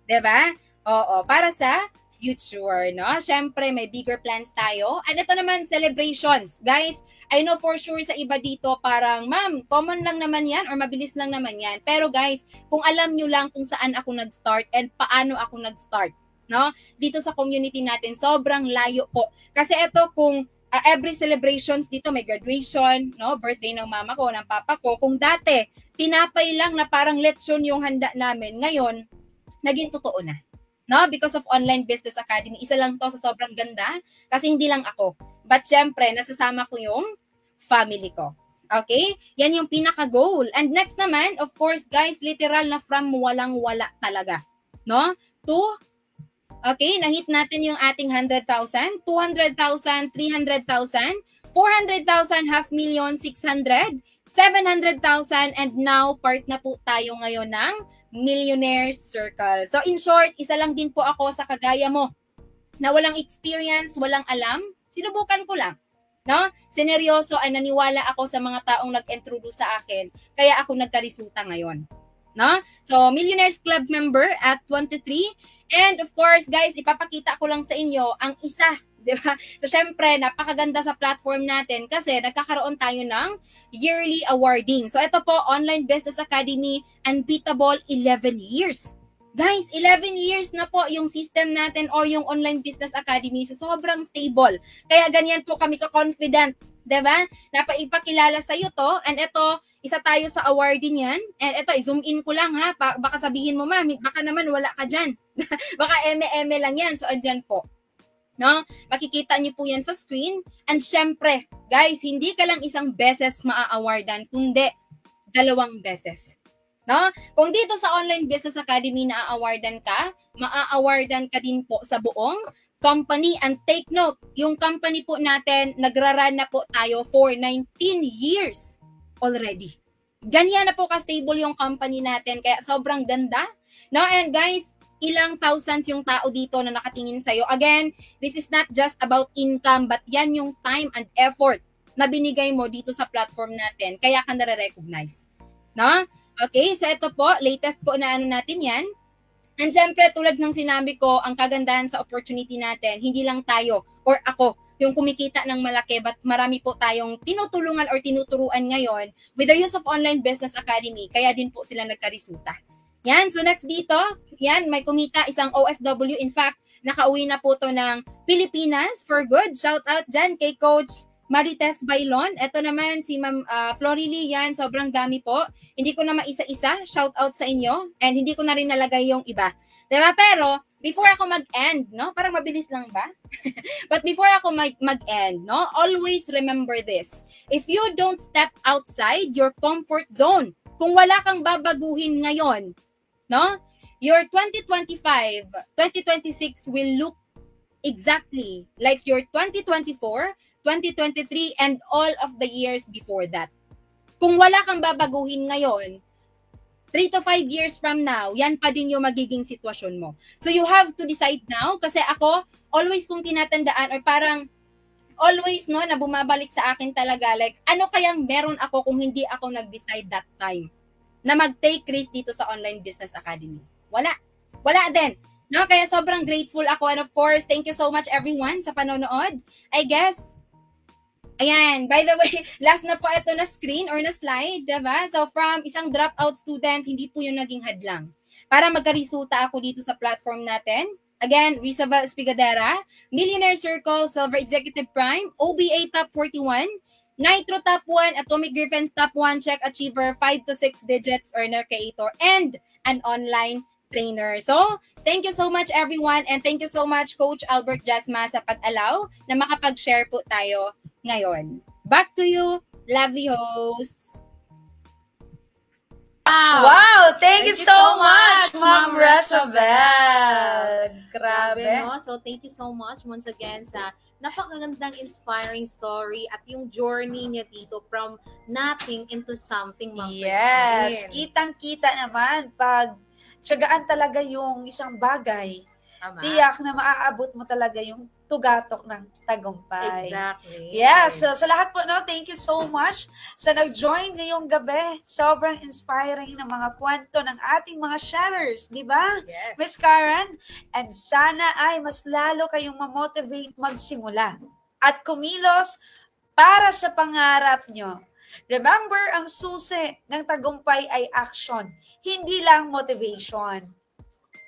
Diba? Oo, para sa future, no? Syempre, may bigger plans tayo. And ito naman, celebrations. Guys, I know for sure sa iba dito, parang, ma'am, common lang naman yan or mabilis lang naman yan. Pero guys, kung alam nyo lang kung saan ako nag-start and paano ako nag-start, no? Dito sa community natin, sobrang layo po. Kasi ito, kung every celebrations dito, may graduation, no? Birthday ng mama ko, ng papa ko. Kung dati, tinapay lang na parang lechon yung handa namin, ngayon, naging totoo na. No? Because of Online Business Academy, isa lang to sa sobrang ganda kasi hindi lang ako. But syempre, nasasama ko yung family ko. Okay? Yan yung pinaka-goal. And next naman, of course, guys, literal na from walang-wala talaga. No? To, okay, na-hit natin yung ating 100,000, 200,000, 300,000, 400,000, 500,000, 600,000, 700,000, and now part na po tayo ngayon ng Millionaire Circle. So in short, isa lang din po ako sa kagaya mo na walang experience, walang alam, sinubukan ko lang. No? Sineryoso ay naniwala ako sa mga taong nag-introduce sa akin, kaya ako nagkaresulta ngayon. No? So Millionaires Club member at 23, and of course guys, ipapakita ko lang sa inyo ang isa, di ba? So syempre, napakaganda sa platform natin kasi nagkakaroon tayo ng yearly awarding. So ito po, Online Business Academy, unbeatable 11 years. Guys, 11 years na po yung system natin o yung Online Business Academy. So sobrang stable. Kaya ganyan po kami ka-confident, di ba? Napaipakilala sa iyo to. And ito, isa tayo sa awarding yan. And ito, i-zoom in ko lang ha. Baka sabihin mo, ma'am, baka naman wala ka dyan. Baka eme-eme lang yan. So andyan po. No? Makikita niyo po yan sa screen. And syempre, guys, hindi ka lang isang beses maa-awardan, kundi 2 beses. No? Kung dito sa Online Business Academy na-awardan ka, maa-awardan ka din po sa buong company. And take note, yung company po natin, nagra-run na po tayo for 19 years already. Ganyan na po ka-stable yung company natin, kaya sobrang ganda. No? And guys, ilang thousands yung tao dito na nakatingin sa'yo. Again, this is not just about income, but yan yung time and effort na binigay mo dito sa platform natin. Kaya ka nare-recognize. No? Okay, so ito po, latest po na ano natin yan. And syempre, tulad ng sinabi ko, ang kagandahan sa opportunity natin, hindi lang tayo or ako yung kumikita ng malaki, but marami po tayong tinutulungan or tinuturuan ngayon with the use of Online Business Academy. Kaya din po sila nagkaresulta. Yan, so next dito, yan, may kumita isang OFW. In fact, nakauwi na po to ng Pilipinas for good. Shout out dyan kay Coach Marites Bailon. Ito naman si Ma'am Florily, yan, sobrang dami po. Hindi ko na maisa-isa, shout out sa inyo. And hindi ko na rin nalagay yung iba. Diba? Pero, before ako mag-end, no? Parang mabilis lang ba? But before ako mag-end, no? Always remember this. If you don't step outside your comfort zone, kung wala kang babaguhin ngayon, no? Your 2025, 2026 will look exactly like your 2024, 2023, and all of the years before that. Kung wala kang babaguhin ngayon, 3 to 5 years from now, yan pa din yung magiging sitwasyon mo. So you have to decide now, kasi ako, always kong tinatandaan, or parang always, no, na bumabalik sa akin talaga, like, ano kayang meron ako kung hindi ako nag-decide that time na mag-take risk dito sa Online Business Academy? Wala. Wala din. No, kaya sobrang grateful ako. And of course, thank you so much everyone sa panonood. I guess, ayan, by the way, last na po ito na screen or na slide, diba? So from isang dropout student, hindi po yung naging hadlang. Para magkaresulta ako dito sa platform natin. Again, Rizabel Espigadera, Millionaire Circle, Silver Executive Prime, OBA Top 41, Nitro Top 1, Atomic Griffins Top 1, Check Achiever, 5 to 6 digits earner creator, and an online trainer. So, thank you so much everyone, and thank you so much Coach Albert Jasma sa pag-allow na makapag-share po tayo ngayon. Back to you, lovely hosts. Wow! Thank you so much, Ma'am Rachabel. Grabe. No? So, thank you so much once again sa napakagandang inspiring story at yung journey niya dito from nothing into something, Ma'am Yes. Christine. Kitang-kita naman pag tiyagaan talaga yung isang bagay. Tama. Tiyak na maaabot mo talaga yung tugatok ng tagumpay. Exactly. Yes. So, sa lahat po, no, thank you so much sa nag-join ngayong gabi. Sobrang inspiring ng mga kwento ng ating mga sharers, di ba? Yes. Miss Karen? And sana ay mas lalo kayong mamotivate magsimula at kumilos para sa pangarap nyo. Remember, ang susi ng tagumpay ay action, hindi lang motivation.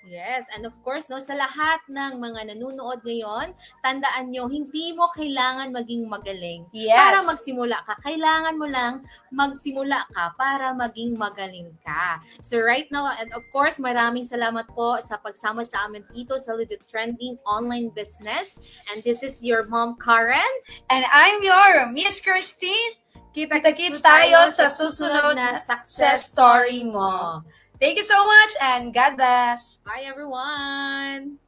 Yes, and of course, no, sa lahat ng mga nanonood ngayon, tandaan nyo, hindi mo kailangan maging magaling Yes. para magsimula ka. Kailangan mo lang magsimula ka para maging magaling ka. So right now, and of course, maraming salamat po sa pagsama sa amin dito sa Legit Trending Online Business. And this is your Mom Karen. And I'm your Miss Christine. Kita-kits tayo sa susunod na success story mo. Thank you so much and God bless. Bye everyone!